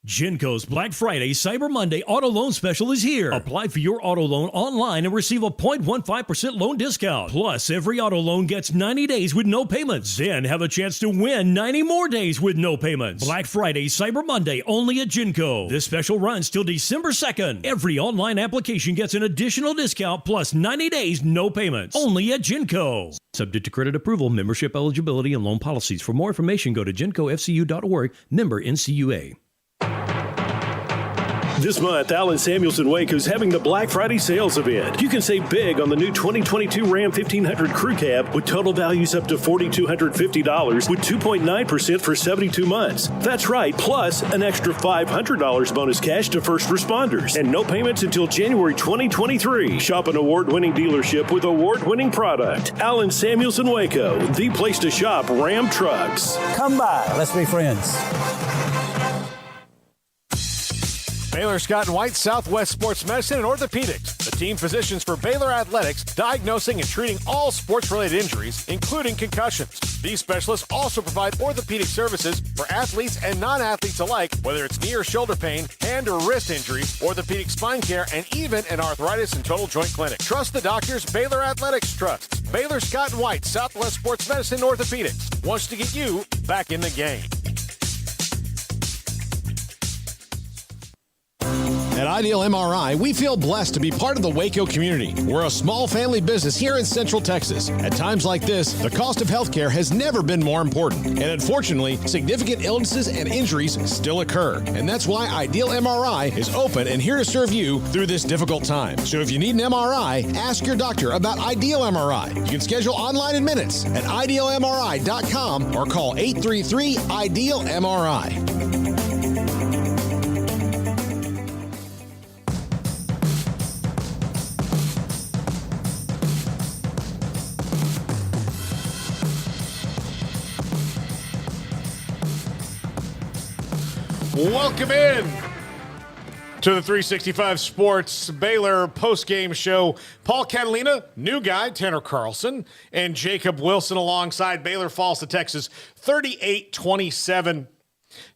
Genco's Black Friday Cyber Monday Auto Loan Special is here. Apply for your auto loan online and receive a 0.15% loan discount. Plus, every auto loan gets 90 days with no payments. Then have a chance to win 90 more days with no payments. Black Friday Cyber Monday only at Genco. This special runs till December 2nd. Every online application gets an additional discount plus 90 days no payments. Only at Genco. Subject to credit approval, membership eligibility, and loan policies. For more information, go to gencofcu.org, member NCUA. This month, Allen Samuelson Waco is having the Black Friday sales event. You can save big on the new 2022 Ram 1500 Crew Cab with total values up to $4,250 with 2.9% for 72 months. That's right, plus an extra $500 bonus cash to first responders and no payments until January 2023. Shop an award-winning dealership with award-winning product. Allen Samuelson Waco, the place to shop Ram trucks. Come by. Let's be friends. Baylor Scott and White, Southwest Sports Medicine and Orthopedics, the team physicians for Baylor Athletics, diagnosing and treating all sports-related injuries, including concussions. These specialists also provide orthopedic services for athletes and non-athletes alike, whether it's knee or shoulder pain, hand or wrist injuries, orthopedic spine care, and even an arthritis and total joint clinic. Trust the doctors Baylor Athletics trusts. Baylor Scott and White, Southwest Sports Medicine and Orthopedics wants to get you back in the game. At Ideal MRI, we feel blessed to be part of the Waco community. We're a small family business here in Central Texas. At times like this, the cost of healthcare has never been more important. And unfortunately, significant illnesses and injuries still occur. And that's why Ideal MRI is open and here to serve you through this difficult time. So if you need an MRI, ask your doctor about Ideal MRI. You can schedule online in minutes at idealmri.com or call 833-IDEAL-MRI. Welcome in to the 365 Sports Baylor postgame show. Paul Catalina, new guy, Tanner Carlson, and Jacob Wilson alongside. Baylor falls to Texas 38-27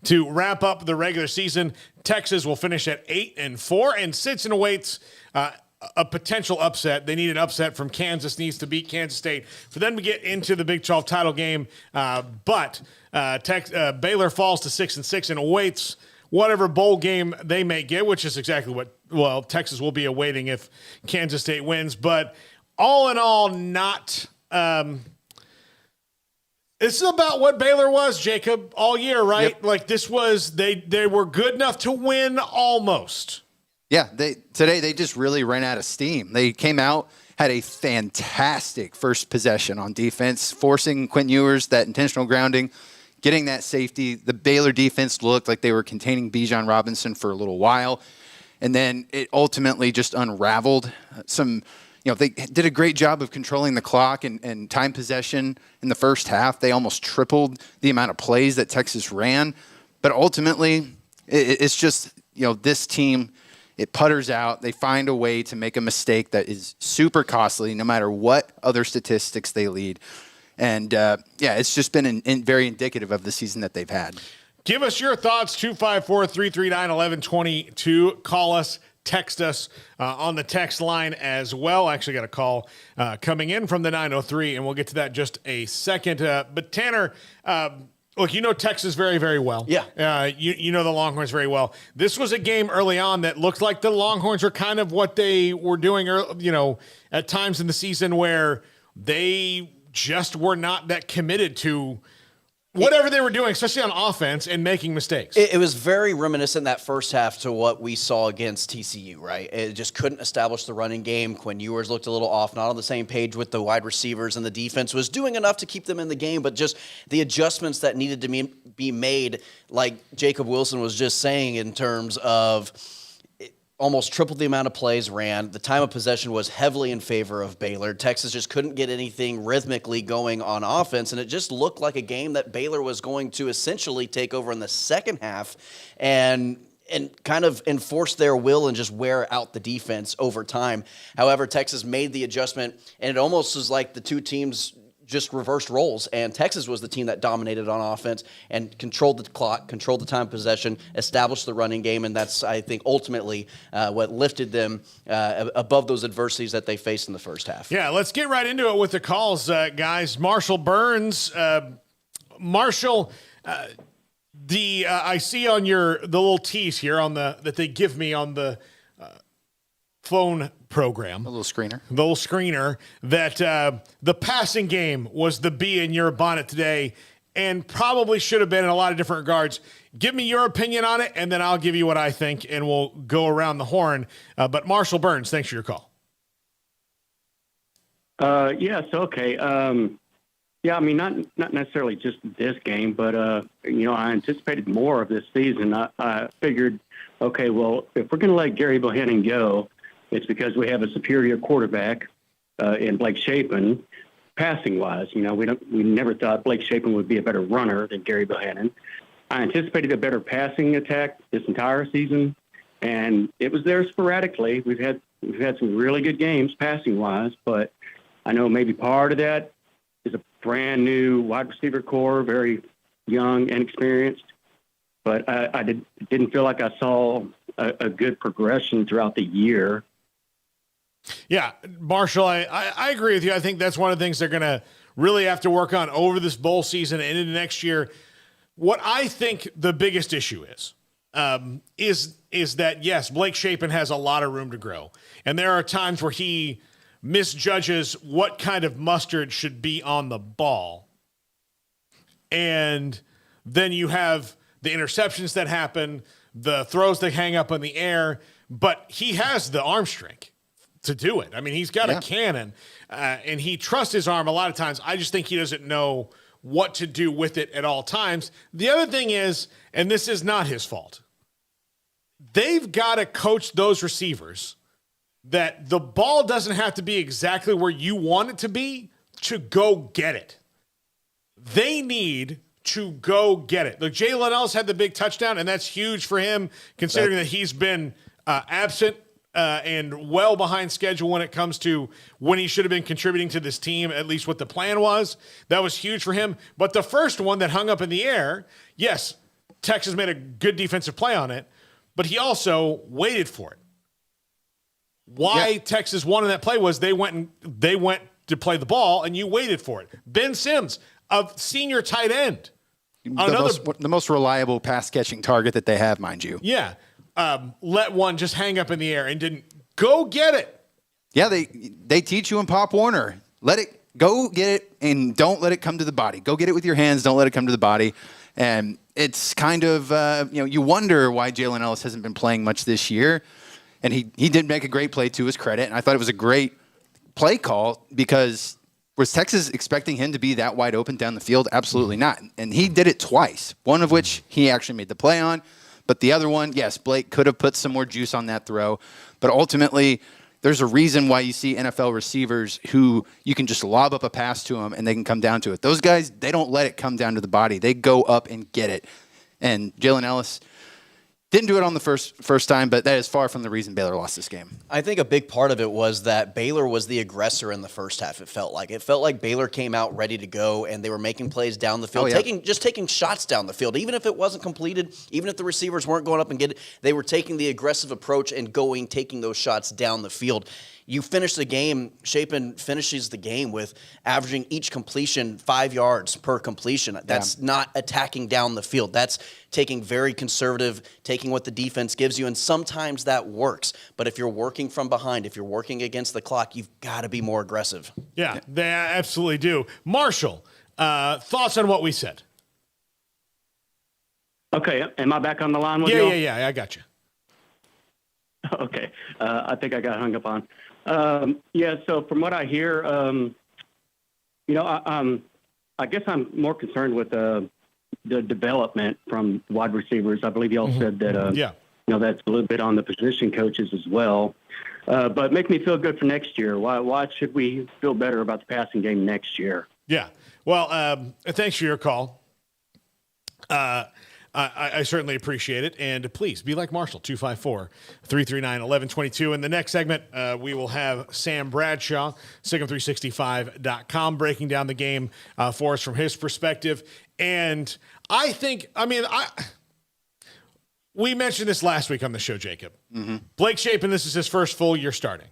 to wrap up the regular season. Texas will finish at 8-4 and sits and awaits a potential upset. They need an upset from Kansas, needs to beat Kansas State for them to get into the Big 12 title game. But Baylor falls to 6-6 and awaits whatever bowl game they may get, which is exactly what, Texas will be awaiting if Kansas State wins. But all in all, not this is about what Baylor was, Jacob, all year, right? Yep. Like this was, they were good enough to win almost. Yeah, today they just really ran out of steam. They came out, had a fantastic first possession on defense, forcing Quinn Ewers that intentional grounding, getting that safety. The Baylor defense looked like they were containing Bijan Robinson for a little while, and then it ultimately just unraveled. They did a great job of controlling the clock and time possession in the first half. They almost tripled the amount of plays that Texas ran, but ultimately it's just, this team, it putters out. They find a way to make a mistake that is super costly no matter what other statistics they lead. And, it's just been very indicative of the season that they've had. Give us your thoughts, 254-339-1122. Call us, text us on the text line as well. I actually got a call coming in from the 903, and we'll get to that in just a second. But Tanner, look, Texas very, very well. Yeah. You know the Longhorns very well. This was a game early on that looked like the Longhorns are kind of what they were doing, at times in the season where they just were not that committed to whatever they were doing, especially on offense, and making mistakes. It was very reminiscent that first half to what we saw against TCU, right? It just couldn't establish the running game. Quinn Ewers looked a little off, not on the same page with the wide receivers, and the defense was doing enough to keep them in the game, but just the adjustments that needed to be made, like Jacob Wilson was just saying, in terms of almost tripled the amount of plays ran. The time of possession was heavily in favor of Baylor. Texas just couldn't get anything rhythmically going on offense, and it just looked like a game that Baylor was going to essentially take over in the second half and kind of enforce their will and just wear out the defense over time. However, Texas made the adjustment, and it almost was like the two teams just reversed roles, and Texas was the team that dominated on offense and controlled the clock, controlled the time of possession, established the running game, and that's, I think, ultimately what lifted them above those adversities that they faced in the first half. Yeah, let's get right into it with the calls, guys. Marshall Burns. Marshall, I see on the little tease here that they give me on the phone program, A little screener. the little screener, that the passing game was the bee in your bonnet today, and probably should have been in a lot of different regards. Give me your opinion on it, and then I'll give you what I think, and we'll go around the horn. But Marshall Burns, thanks for your call. Yes, okay. Yeah, I mean, not necessarily just this game, but, I anticipated more of this season. I figured, okay, well, if we're going to let Gary Bohannon go, it's because we have a superior quarterback in Blake Shapen, passing-wise. We never thought Blake Shapen would be a better runner than Gary Bohannon. I anticipated a better passing attack this entire season, and it was there sporadically. We've had some really good games passing-wise, but I know maybe part of that is a brand new wide receiver core, very young and experienced. But I didn't feel like I saw a good progression throughout the year. Yeah, Marshall, I agree with you. I think that's one of the things they're going to really have to work on over this bowl season and into next year. What I think the biggest issue is that, yes, Blake Shapen has a lot of room to grow. And there are times where he misjudges what kind of mustard should be on the ball. And then you have the interceptions that happen, the throws that hang up in the air, but he has the arm strength to do it. I mean, he's got a cannon, and he trusts his arm a lot of times. I just think he doesn't know what to do with it at all times. The other thing is, and this is not his fault, they've got to coach those receivers that the ball doesn't have to be exactly where you want it to be to go get it. They need to go get it. Look, Jalen Ellis had the big touchdown, and that's huge for him, considering that he's been absent and well behind schedule when it comes to when he should have been contributing to this team, at least what the plan was. That was huge for him. But the first one that hung up in the air, yes, Texas made a good defensive play on it, but he also waited for it. Why Texas won in that play was they went to play the ball, and you waited for it. Ben Sims, a senior tight end. The most reliable pass-catching target that they have, mind you. Yeah. Let one just hang up in the air and didn't go get it. Yeah, they teach you in Pop Warner. Let it go get it and don't let it come to the body. Go get it with your hands. Don't let it come to the body. And it's kind of, you wonder why Jalen Ellis hasn't been playing much this year. And he did make a great play to his credit. And I thought it was a great play call because was Texas expecting him to be that wide open down the field? Absolutely not. And he did it twice, one of which he actually made the play on. But the other one, yes, Blake could have put some more juice on that throw. But ultimately, there's a reason why you see NFL receivers who you can just lob up a pass to them and they can come down to it. Those guys, they don't let it come down to the body. They go up and get it. And Jalen Ellis didn't do it on the first time, but that is far from the reason Baylor lost this game. I think a big part of it was that Baylor was the aggressor in the first half, it felt like. It felt like Baylor came out ready to go, and they were making plays down the field, taking shots down the field. Even if it wasn't completed, even if the receivers weren't going up and get it, they were taking the aggressive approach and taking those shots down the field. You finish the game, Shapen finishes the game with averaging each completion 5 yards per completion. That's not attacking down the field. That's taking very conservative, taking what the defense gives you, and sometimes that works. But if you're working from behind, if you're working against the clock, you've got to be more aggressive. Yeah, they absolutely do. Marshall, thoughts on what we said? Okay, am I back on the line with you? Yeah, I got you. Okay, I think I got hung up on. So from what I hear, I guess I'm more concerned with the development from wide receivers. I believe y'all said that, that's a little bit on the position coaches as well. But make me feel good for next year. Why should we feel better about the passing game next year? Yeah. Well, thanks for your call. I certainly appreciate it. And please be like Marshall, 254-339-1122. In the next segment, we will have Sam Bradshaw, SicEm365.com, breaking down the game for us from his perspective. And we mentioned this last week on the show, Jacob. Mm-hmm. Blake Shapen, this is his first full year starting.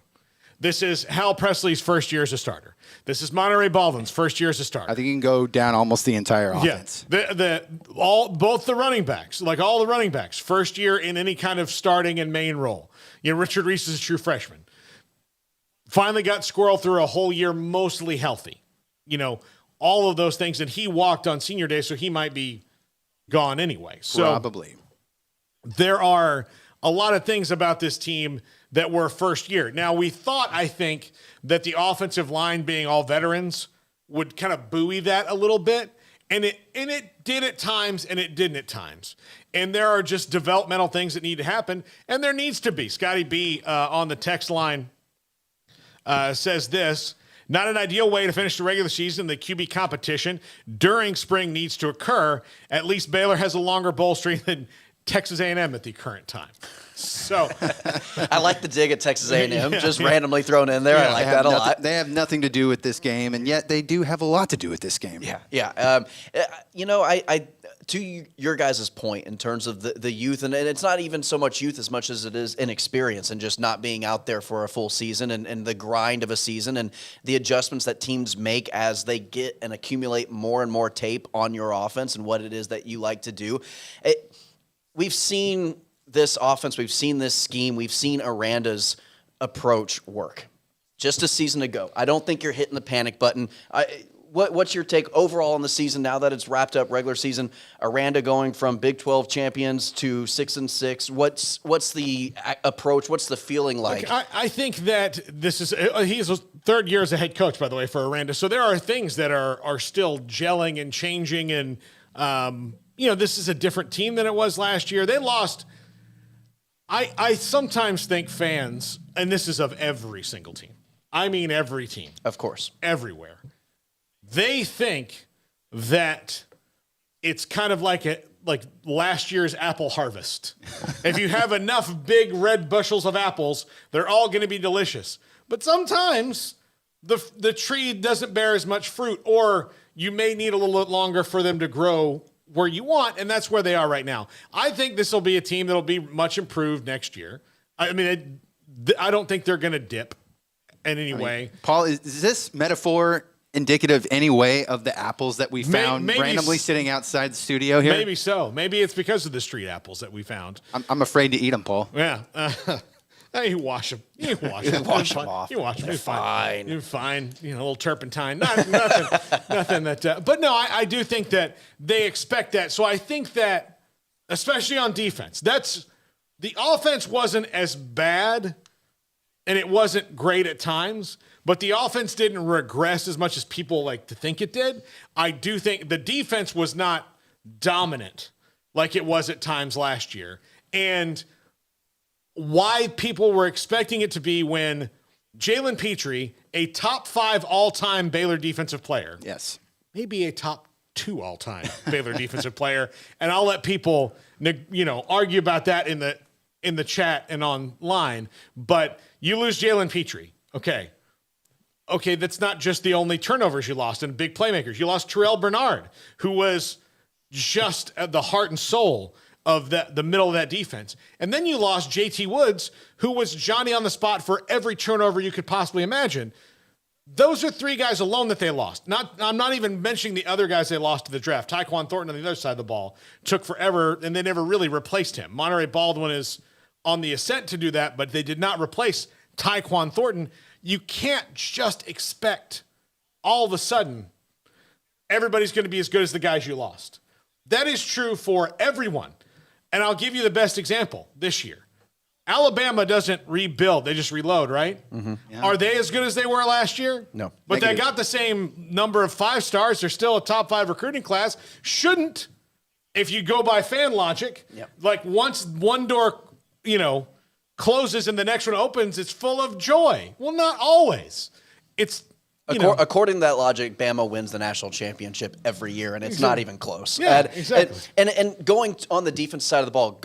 This is Hal Presley's first year as a starter. This is Monterey Baldwin's first year as a starter. I think you can go down almost the entire offense. Yeah, both the running backs, like all the running backs, first year in any kind of starting and main role. Richard Reese is a true freshman. Finally got Squirrel through a whole year mostly healthy. All of those things, and he walked on senior day, so he might be gone anyway. So probably. There are a lot of things about this team that were first year. Now, we thought, I think, that the offensive line being all veterans would kind of buoy that a little bit, and it did at times, and it didn't at times. And there are just developmental things that need to happen, and there needs to be. Scotty B on the text line says this: not an ideal way to finish the regular season. The QB competition during spring needs to occur. At least Baylor has a longer bowl streak than Texas A&M at the current time. So I like the dig at Texas A&M, just randomly thrown in there. I like that a lot. They have nothing to do with this game, and yet they do have a lot to do with this game. Yeah. I to your guys' point in terms of the youth, and it's not even so much youth as much as it is inexperience and just not being out there for a full season and the grind of a season and the adjustments that teams make as they get and accumulate more and more tape on your offense and what it is that you like to do. We've seen this offense, we've seen this scheme, we've seen Aranda's approach work just a season ago. I don't think you're hitting the panic button. What's your take overall on the season now that it's wrapped up, regular season? Aranda going from Big 12 champions to 6-6. What's the approach? What's the feeling like? I think that this is he's his third year as a head coach, by the way, for Aranda. So there are things that are still gelling and changing, and this is a different team than it was last year. They lost. I sometimes think fans, and this is of every single team, I mean every team. Of course. Everywhere. They think that it's kind of like last year's apple harvest. If you have enough big red bushels of apples, they're all going to be delicious. But sometimes the tree doesn't bear as much fruit, or you may need a little bit longer for them to grow where you want, and that's where they are right now. I think this will be a team that will be much improved next year. I don't think they're going to dip in any way. Paul, is this metaphor indicative anyway of the apples that we found randomly sitting outside the studio here? Maybe so. Maybe it's because of the street apples that we found. I'm afraid to eat them, Paul. Yeah. You wash them. You wash them. Wash them off. You wash them. They're fine. You're fine. A little turpentine. Nothing that. But no, I do think that they expect that. So I think that, especially on defense, the offense wasn't as bad, and it wasn't great at times. But the offense didn't regress as much as people like to think it did. I do think the defense was not dominant like it was at times last year. And why people were expecting it to be when Jalen Petrie, a top 5 all-time Baylor defensive player, yes, maybe a top 2 all-time Baylor defensive player, and I'll let people argue about that in the chat and online. But you lose Jalen Petrie, okay, that's not just the only turnovers you lost and big playmakers. You lost Terrell Bernard, who was just at the heart and soul of the middle of that defense. And then you lost JT Woods, who was Johnny on the spot for every turnover you could possibly imagine. Those are 3 guys alone that they lost. I'm not even mentioning the other guys they lost to the draft. Tyquan Thornton on the other side of the ball took forever, and they never really replaced him. Monterey Baldwin is on the ascent to do that, but they did not replace Tyquan Thornton. You can't just expect all of a sudden everybody's going to be as good as the guys you lost. That is true for everyone. And I'll give you the best example this year. Alabama doesn't rebuild. They just reload, right? Mm-hmm. Yeah. Are they as good as they were last year? No. But they got the same number of 5 stars. They're still a top 5 recruiting class. Shouldn't, if you go by fan logic, like once one door, closes and the next one opens, it's full of joy. Well, not always. It's According to that logic, Bama wins the national championship every year, and it's not even close. Yeah, exactly. And going on the defense side of the ball,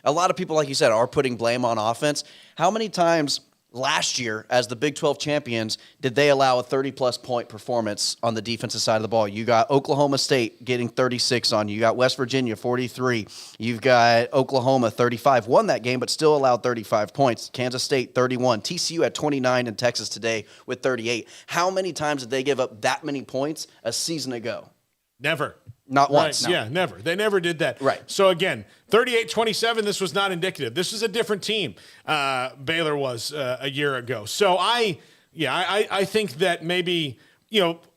a lot of people, like you said, are putting blame on offense. How many times last year, as the Big 12 champions, did they allow a 30-plus point performance on the defensive side of the ball? You got Oklahoma State getting 36 on you. You got West Virginia 43. You've got Oklahoma 35. Won that game, but still allowed 35 points. Kansas State 31. TCU had 29 in Texas today with 38. How many times did they give up that many points a season ago? Never. Not once. Right. No. Yeah, never. They never did that. Right. So, again, 38-27, this was not indicative. This is a different team Baylor was a year ago. So, I think that maybe,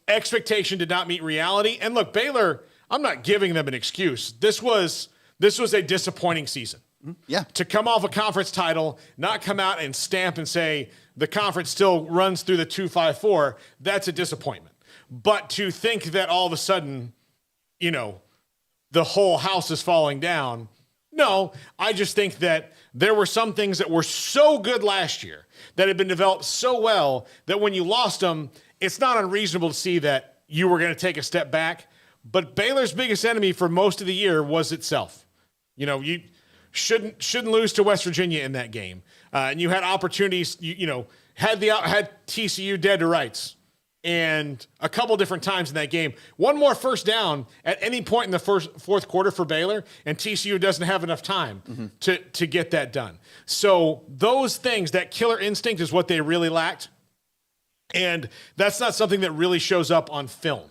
expectation did not meet reality. And, look, Baylor, I'm not giving them an excuse. This was a disappointing season. Yeah. To come off a conference title, not come out and stamp and say the conference still runs through the 2-5-4, that's a disappointment. But to think that all of a sudden, the whole house is falling down. No, I just think that there were some things that were so good last year that had been developed so well that when you lost them, it's not unreasonable to see that you were going to take a step back. But Baylor's biggest enemy for most of the year was itself. You shouldn't lose to West Virginia in that game. And you had opportunities, had TCU dead to rights. And a couple different times in that game. One more first down at any point in the fourth quarter for Baylor, and TCU doesn't have enough time to get that done. So those things, that killer instinct is what they really lacked. And that's not something that really shows up on film.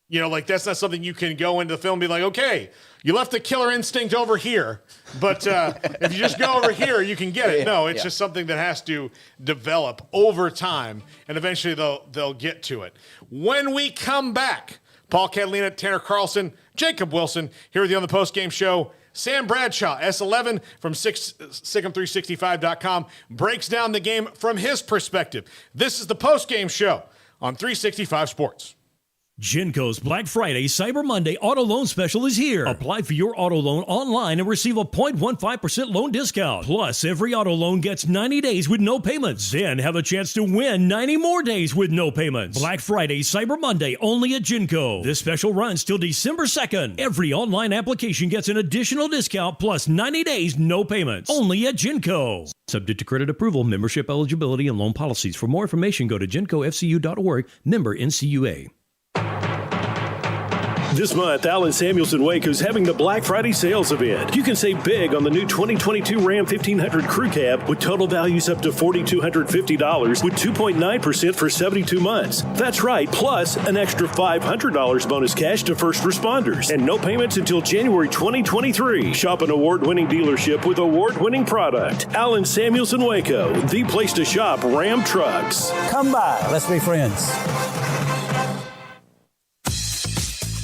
That's not something you can go into the film and be like, okay, you left the killer instinct over here, but if you just go over here, you can get it. No, it's just something that has to develop over time, and eventually they'll get to it. When we come back, Paul Catalina, Tanner Carlson, Jacob Wilson, here with you on the Postgame Show. Sam Bradshaw, S11 from SicEm365.com, breaks down the game from his perspective. This is the Postgame Show on 365 Sports. Genco's Black Friday Cyber Monday Auto Loan Special is here. Apply for your auto loan online and receive a 0.15% loan discount. Plus, every auto loan gets 90 days with no payments. Then have a chance to win 90 more days with no payments. Black Friday Cyber Monday only at Genco. This special runs till December 2nd. Every online application gets an additional discount plus 90 days no payments. Only at Genco. Subject to credit approval, membership eligibility, and loan policies. For more information, go to gencofcu.org, member NCUA. This month, Allen Samuelson Waco is having the Black Friday sales event. You can save big on the new 2022 Ram 1500 Crew Cab with total values up to $4,250 with 2.9% for 72 months. That's right, plus an extra $500 bonus cash to first responders and no payments until January 2023. Shop an award-winning dealership with award-winning product. Allen Samuelson Waco, the place to shop Ram trucks. Come by. Let's be friends.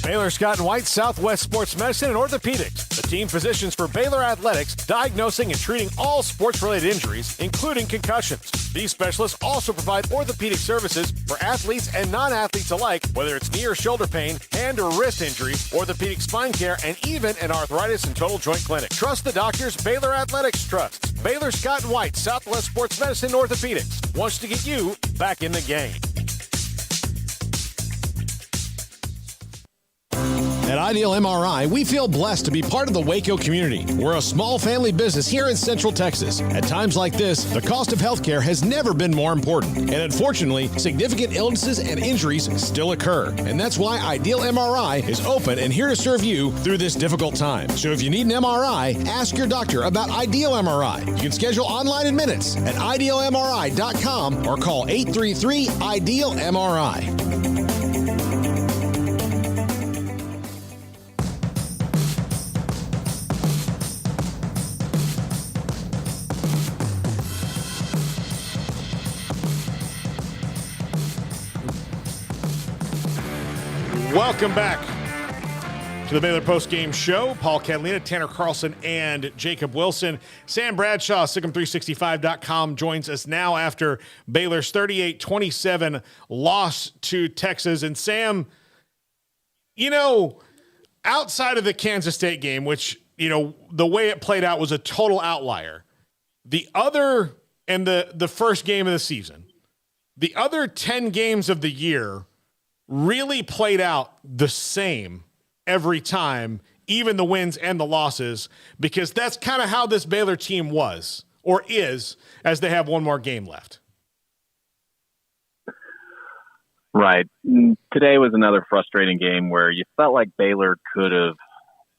Baylor Scott and White, Southwest Sports Medicine and Orthopedics, the team physicians for Baylor Athletics, diagnosing and treating all sports-related injuries, including concussions. These specialists also provide orthopedic services for athletes and non-athletes alike, whether it's knee or shoulder pain, hand or wrist injuries, orthopedic spine care, and even an arthritis and total joint clinic. Trust the doctors Baylor Athletics trusts. Baylor Scott and White, Southwest Sports Medicine and Orthopedics wants to get you back in the game. At Ideal MRI, we feel blessed to be part of the Waco community. We're a small family business here in Central Texas. At times like this, the cost of healthcare has never been more important. And unfortunately, significant illnesses and injuries still occur. And that's why Ideal MRI is open and here to serve you through this difficult time. So if you need an MRI, ask your doctor about Ideal MRI. You can schedule online in minutes at idealmri.com or call 833-IDEAL-MRI. Welcome back to the Baylor Postgame Show. Paul Catalina, Tanner Carlson, and Jacob Wilson. Sam Bradshaw, SicEm365.com, joins us now after Baylor's 38-27 loss to Texas. And Sam, outside of the Kansas State game, which, the way it played out was a total outlier, the other and the first game of the season, the other 10 games of the year really played out the same every time, even the wins and the losses, because that's kind of how this Baylor team was or is as they have one more game left. Right. Today was another frustrating game where you felt like Baylor could have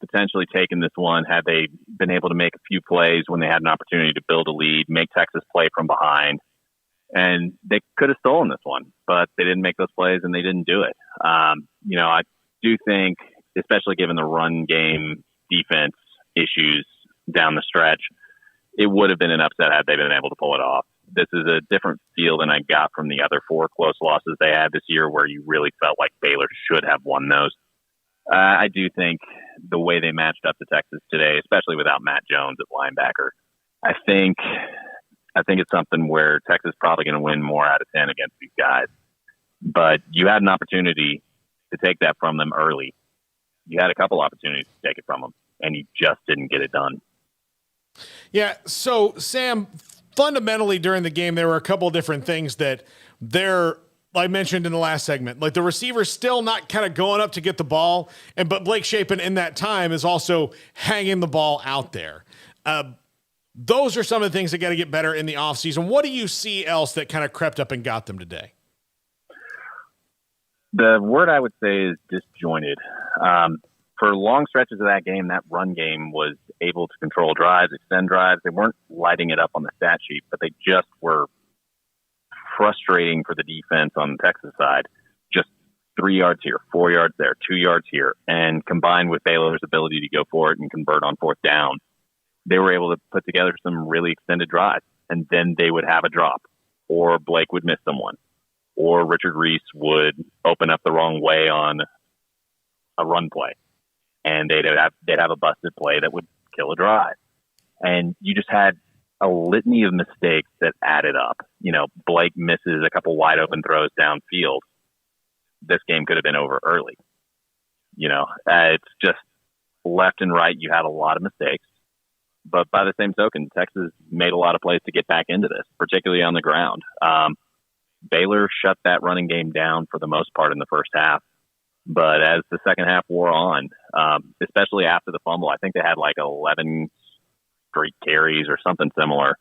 potentially taken this one had they been able to make a few plays when they had an opportunity to build a lead, make Texas play from behind. And they could have stolen this one, but they didn't make those plays and they didn't do it. I do think, especially given the run game defense issues down the stretch, it would have been an upset had they been able to pull it off. This is a different feel than I got from the other 4 close losses they had this year, where you really felt like Baylor should have won those. I do think the way they matched up to Texas today, especially without Matt Jones at linebacker, I think it's something where Texas is probably going to win more out of 10 against these guys. But you had an opportunity to take that from them early. You had a couple opportunities to take it from them, and you just didn't get it done. Yeah, so, Sam, fundamentally during the game, there were a couple of different things that I mentioned in the last segment. Like the receiver's still not kind of going up to get the ball, but Blake Shapen in that time is also hanging the ball out there. Those are some of the things that got to get better in the offseason. What do you see else that kind of crept up and got them today? The word I would say is disjointed. For long stretches of that game, that run game was able to control drives, extend drives. They weren't lighting it up on the stat sheet, but they just were frustrating for the defense on the Texas side. Just 3 yards here, 4 yards there, 2 yards here. And combined with Baylor's ability to go for it and convert on 4th down, they were able to put together some really extended drives. And then they would have a drop, or Blake would miss someone, or Richard Reese would open up the wrong way on a run play. And they'd have a busted play that would kill a drive. And you just had a litany of mistakes that added up. Blake misses a couple wide open throws downfield. This game could have been over early. It's just left and right. You had a lot of mistakes, but by the same token, Texas made a lot of plays to get back into this, particularly on the ground. Baylor shut that running game down for the most part in the first half. But as the second half wore on, especially after the fumble, I think they had like 11 straight carries or something similar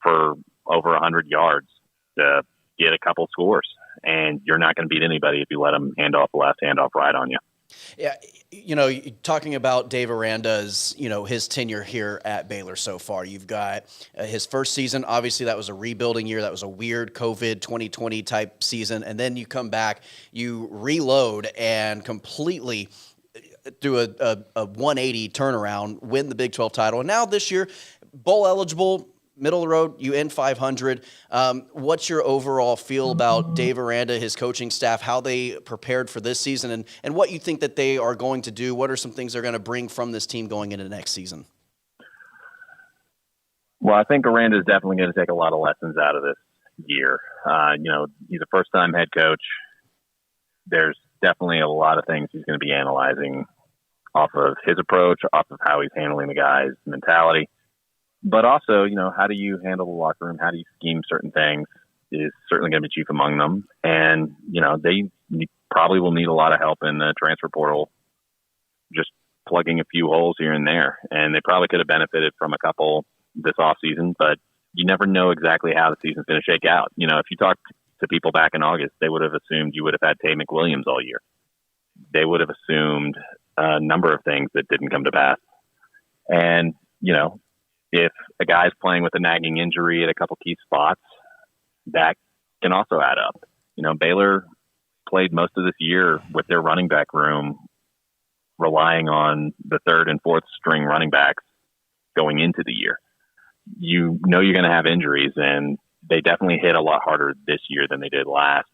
for over 100 yards to get a couple scores. And you're not going to beat anybody if you let them hand off left, hand off right on you. Yeah, talking about Dave Aranda's, his tenure here at Baylor so far, you've got his first season. Obviously, that was a rebuilding year. That was a weird COVID 2020 type season. And then you come back, you reload and completely do a 180 turnaround, win the Big 12 title. And now this year, bowl eligible, middle of the road, you end 500. What's your overall feel about Dave Aranda, his coaching staff, how they prepared for this season, and what you think that they are going to do? What are some things they're going to bring from this team going into next season? Well, I think Aranda is definitely going to take a lot of lessons out of this year. He's a first-time head coach. There's definitely a lot of things he's going to be analyzing off of his approach, off of how he's handling the guys' mentality. But also, how do you handle the locker room? How do you scheme certain things is certainly going to be chief among them. And, they probably will need a lot of help in the transfer portal, just plugging a few holes here and there. And they probably could have benefited from a couple this offseason, but you never know exactly how the season's going to shake out. If you talk to people back in August, they would have assumed you would have had Tay McWilliams all year. They would have assumed a number of things that didn't come to pass. And, if a guy's playing with a nagging injury at a couple key spots, that can also add up. Baylor played most of this year with their running back room relying on the 3rd and 4th string running backs going into the year. You're going to have injuries, and they definitely hit a lot harder this year than they did last.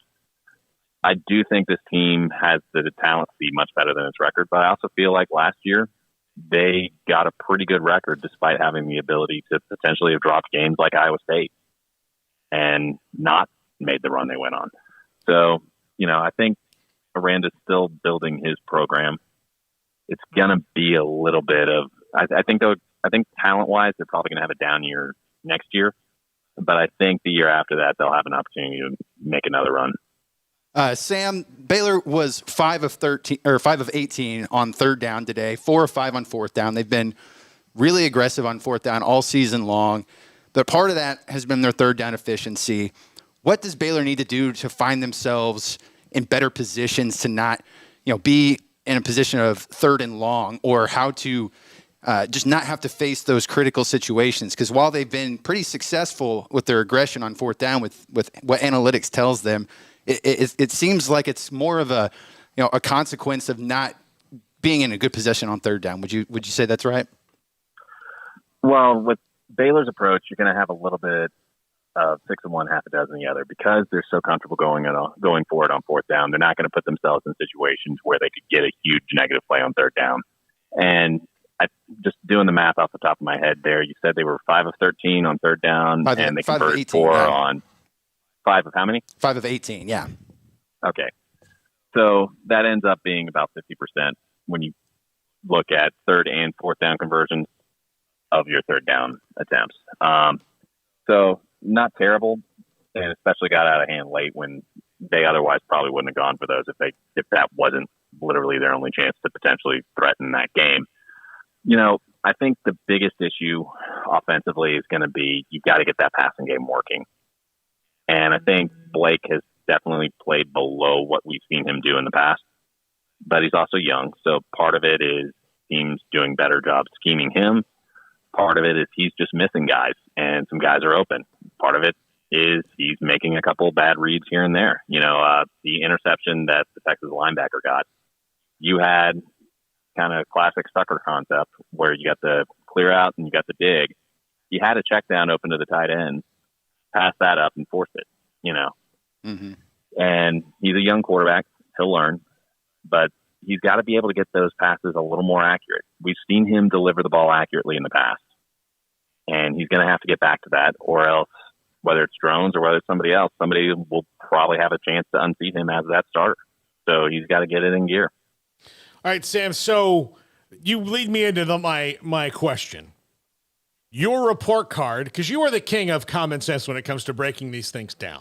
I do think this team has the talent to be much better than its record, but I also feel like last year they got a pretty good record despite having the ability to potentially have dropped games like Iowa State and not made the run they went on. So, I think Aranda's still building his program. It's going to be a little bit of, I think talent-wise, they're probably going to have a down year next year. but I think the year after that, they'll have an opportunity to make another run. Sam, Baylor was 5 of 18 on third down today, 4 of 5 on fourth down. They've been really aggressive on fourth down all season long. But part of that has been their third down efficiency. What does Baylor need to do to find themselves in better positions to not, be in a position of third and long, or how to just not have to face those critical situations? Because while they've been pretty successful with their aggression on fourth down with what analytics tells them, it seems like it's more of a consequence of not being in a good position on third down. Would you say that's right? Well, with Baylor's approach, you're going to have a little bit of 6 of one, half a dozen the other, because they're so comfortable going forward on fourth down. They're not going to put themselves in situations where they could get a huge negative play on third down. And just doing the math off the top of my head there, you said they were 5 of 13 on third down, and they converted 4 on 5 of how many? 5 of 18, yeah. Okay. So that ends up being about 50% when you look at third and fourth down conversions of your third down attempts. So not terrible, and especially got out of hand late when they otherwise probably wouldn't have gone for those if that wasn't literally their only chance to potentially threaten that game. I think the biggest issue offensively is going to be you've got to get that passing game working. And I think Blake has definitely played below what we've seen him do in the past, but he's also young. So part of it is teams doing better jobs scheming him. Part of it is he's just missing guys, and some guys are open. Part of it is he's making a couple of bad reads here and there. The interception that the Texas linebacker got, you had kind of classic sucker concept where you got the clear out and you got the dig. You had a check down open to the tight end, pass that up and force it, Mm-hmm. And he's a young quarterback. He'll learn, but he's got to be able to get those passes a little more accurate. We've seen him deliver the ball accurately in the past, and he's going to have to get back to that, or else, whether it's drones or whether it's somebody else, somebody will probably have a chance to unseat him as that starter. So he's got to get it in gear. All right, Sam. So you lead me into my question. Your report card, because you are the king of common sense when it comes to breaking these things down,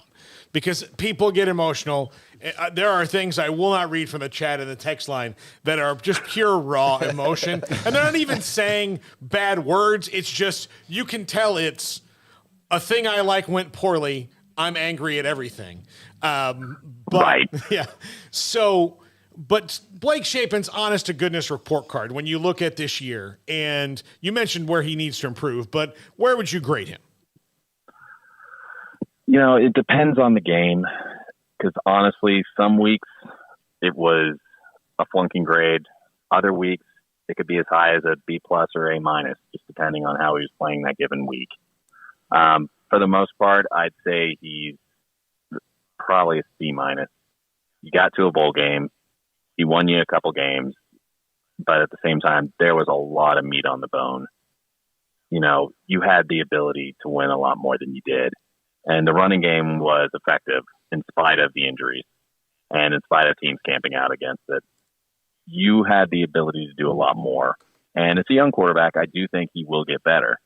because people get emotional. There are things I will not read from the chat and the text line that are just pure raw emotion. And they're not even saying bad words. It's just, you can tell it's a thing I like went poorly. I'm angry at everything. Right. Yeah. So, but Blake Shapen's honest to goodness report card, when you look at this year, and you mentioned where he needs to improve, but where would you grade him? It depends on the game, because honestly, some weeks it was a flunking grade. Other weeks it could be as high as a B+ or A-, just depending on how he was playing that given week. For the most part, I'd say he's probably a C-. You got to a bowl game. He won you a couple games, but at the same time, there was a lot of meat on the bone. You had the ability to win a lot more than you did. And the running game was effective in spite of the injuries and in spite of teams camping out against it. You had the ability to do a lot more. And it's a young quarterback. I do think he will get better.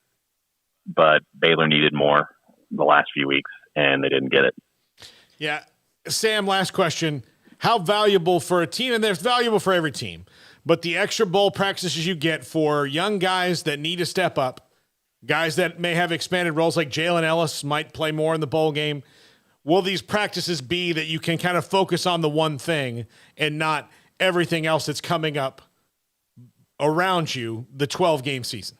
But Baylor needed more the last few weeks, and they didn't get it. Yeah. Sam, last question. How valuable for a team, and there's valuable for every team, but the extra bowl practices you get for young guys that need to step up, guys that may have expanded roles like Jalen Ellis might play more in the bowl game, will these practices be that you can kind of focus on the one thing and not everything else that's coming up around you, the 12-game season?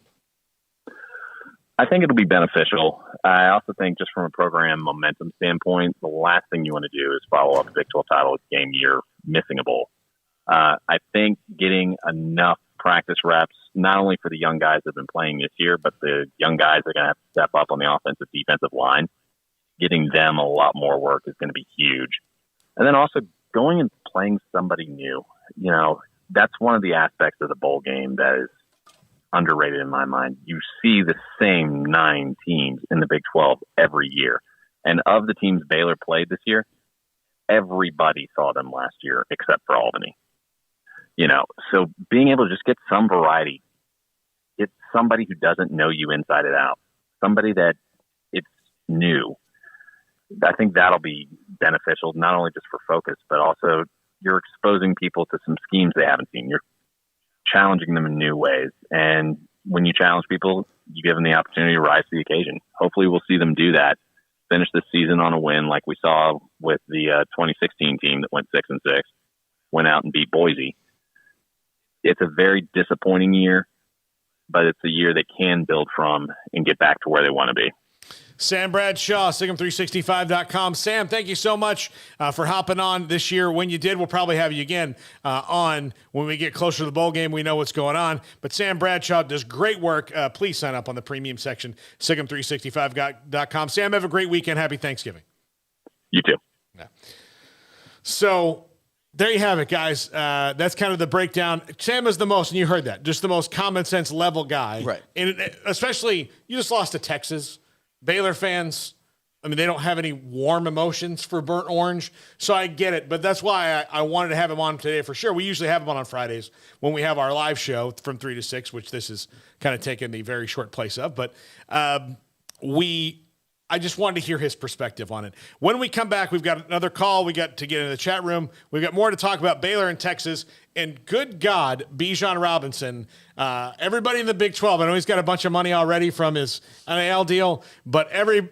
I think it'll be beneficial. I also think just from a program momentum standpoint, the last thing you want to do is follow up a Big 12 title game year missing a bowl. I think getting enough practice reps, not only for the young guys that have been playing this year, but the young guys that are going to have to step up on the offensive defensive line, getting them a lot more work is going to be huge. And then also going and playing somebody new. That's one of the aspects of the bowl game that is underrated in my mind. You see the same 9 teams in the Big 12 every year. And of the teams Baylor played this year, everybody saw them last year except for Albany. So being able to just get some variety, it's somebody who doesn't know you inside and out, somebody that it's new. I think that'll be beneficial, not only just for focus, but also you're exposing people to some schemes they haven't seen. You're challenging them in new ways. And when you challenge people, you give them the opportunity to rise to the occasion. Hopefully we'll see them do that, finish the season on a win like we saw with the 2016 team that went 6-6, went out and beat Boise. It's a very disappointing year, but it's a year they can build from and get back to where they want to be. Sam Bradshaw, SIGM365.com. Sam, thank you so much for hopping on this year. When you did, we'll probably have you again on when we get closer to the bowl game. We know what's going on. But Sam Bradshaw does great work. Please sign up on the premium section, SIGM365.com. Sam, have a great weekend. Happy Thanksgiving. You too. Yeah. So there you have it, guys. That's kind of the breakdown. Sam is the most, and you heard that, just the most common sense level guy. Right. And especially, you just lost to Texas. Baylor fans, I mean, they don't have any warm emotions for burnt orange, so I get it. But that's why I wanted to have him on today for sure. We usually have him on Fridays when we have our live show from 3 to 6, which this is kind of taking the very short place of. But I just wanted to hear his perspective on it. When we come back, we've got another call. We got to get in the chat room. We've got more to talk about Baylor and Texas. And good God, Bijan Robinson, everybody in the Big 12, I know he's got a bunch of money already from his NIL deal, but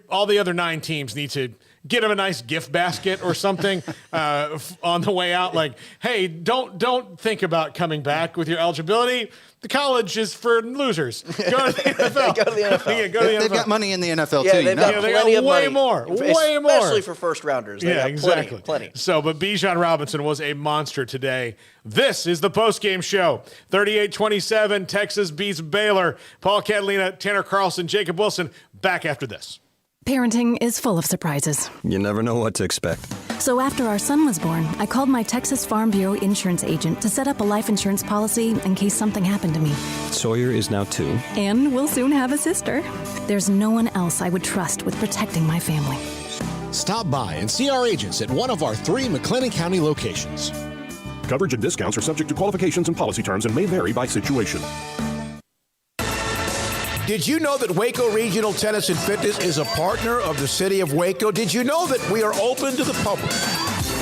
all the other 9 teams need to get him a nice gift basket or something on the way out. Like, hey, don't think about coming back with your eligibility. The college is for losers. Go to the NFL. Go to the NFL. Yeah, go to the NFL. They've got money in the NFL Yeah, too. they've got plenty of way money. more. Way more. Especially for first rounders. They got exactly. Plenty. So, but Bijan Robinson was a monster today. This is the postgame show. 38-27, Texas beats Baylor. Paul Catalina, Tanner Carlson, Jacob Wilson, back after this. Parenting is full of surprises. You never know what to expect. So after our son was born, I called my Texas Farm Bureau insurance agent to set up a life insurance policy in case something happened to me. Sawyer is now 2. And we'll soon have a sister. There's no one else I would trust with protecting my family. Stop by and see our agents at one of our 3 McLennan County locations. Coverage and discounts are subject to qualifications and policy terms and may vary by situation. Did you know that Waco Regional Tennis and Fitness is a partner of the City of Waco? Did you know that we are open to the public?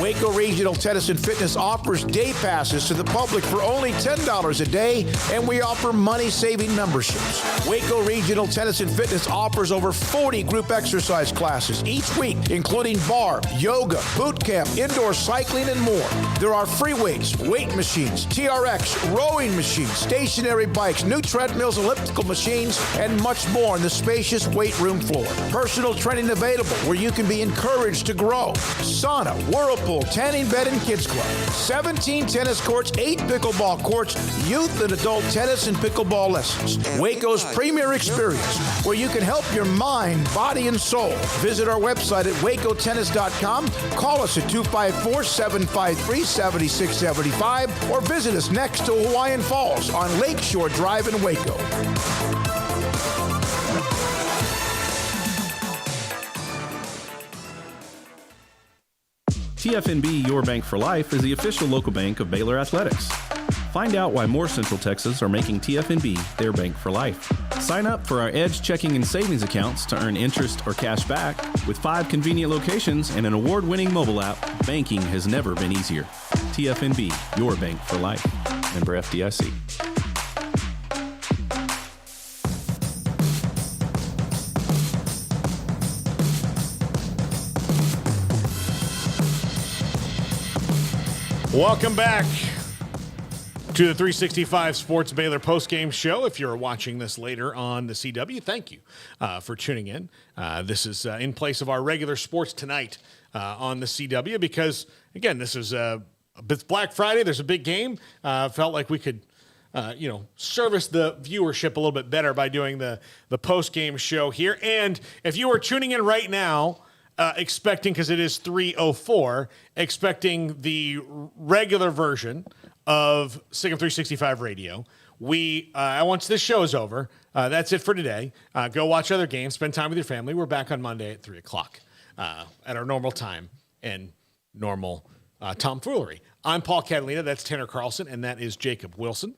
Waco Regional Tennis and Fitness offers day passes to the public for only $10 a day, and we offer money-saving memberships. Waco Regional Tennis and Fitness offers over 40 group exercise classes each week, including bar, yoga, boot camp, indoor cycling, and more. There are free weights, weight machines, TRX, rowing machines, stationary bikes, new treadmills, elliptical machines, and much more on the spacious weight room floor. Personal training available where you can be encouraged to grow. Sauna, whirlpool, tanning bed and kids club. 17 tennis courts, 8 pickleball courts, youth and adult tennis and pickleball lessons. Waco's premier experience where you can help your mind, body, and soul. Visit our website at wacotennis.com. Call us at 254-753-7675 or visit us next to Hawaiian Falls on Lakeshore Drive in Waco. TFNB Your Bank for Life is the official local bank of Baylor Athletics. Find out why more Central Texas are making TFNB their bank for life. Sign up for our Edge checking and savings accounts to earn interest or cash back. With 5 convenient locations and an award-winning mobile app, banking has never been easier. TFNB Your Bank for Life. Member FDIC. Welcome back to the 365 Sports Baylor postgame show. If you're watching this later on the CW, thank you for tuning in. This is in place of our regular Sports Tonight on the CW because, again, this is it's Black Friday. There's a big game. Felt like we could service the viewership a little bit better by doing the postgame show here. And if you are tuning in right now, expecting, because it is 3:04, expecting the regular version of SIGM 365 Radio. Once this show is over, that's it for today. Go watch other games, spend time with your family. We're back on Monday at 3 o'clock at our normal time and normal tomfoolery. I'm Paul Catalina, that's Tanner Carlson, and that is Jacob Wilson.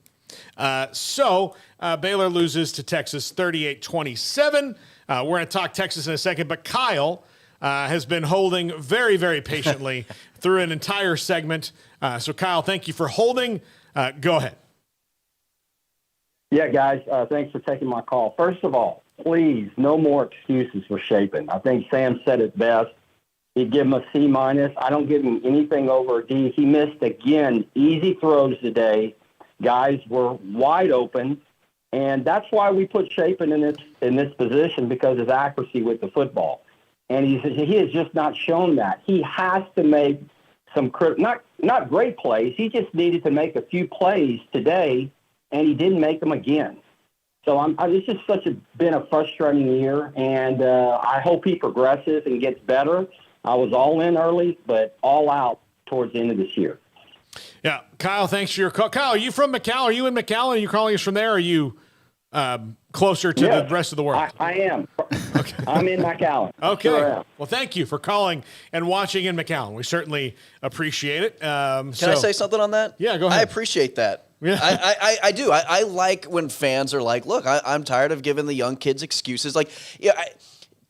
So Baylor loses to Texas 38-27. We're going to talk Texas in a second, but Kyle has been holding very, very patiently through an entire segment. So, Kyle, thank you for holding. Go ahead. Yeah, guys, thanks for taking my call. First of all, please, no more excuses for Shapen. I think Sam said it best. He'd give him a C-. I don't give him anything over a D. He missed, again, easy throws today. Guys were wide open, and that's why we put Shapen in this position, because of his accuracy with the football. And he has just not shown that. He has to make some not great plays. He just needed to make a few plays today, and he didn't make them again. So it's just been a frustrating year, and I hope he progresses and gets better. I was all in early, but all out towards the end of this year. Yeah, Kyle, thanks for your call. Kyle, are you from McAllen? Are you in McAllen? Are you calling us from there? Or are you closer to the rest of the world? I am. Okay. I'm in McAllen. Okay. Sure. Well, thank you for calling and watching in McAllen. We certainly appreciate it. Can I say something on that? Yeah, go ahead. I appreciate that. Yeah. I do. I like when fans are like, look, I'm tired of giving the young kids excuses. Like,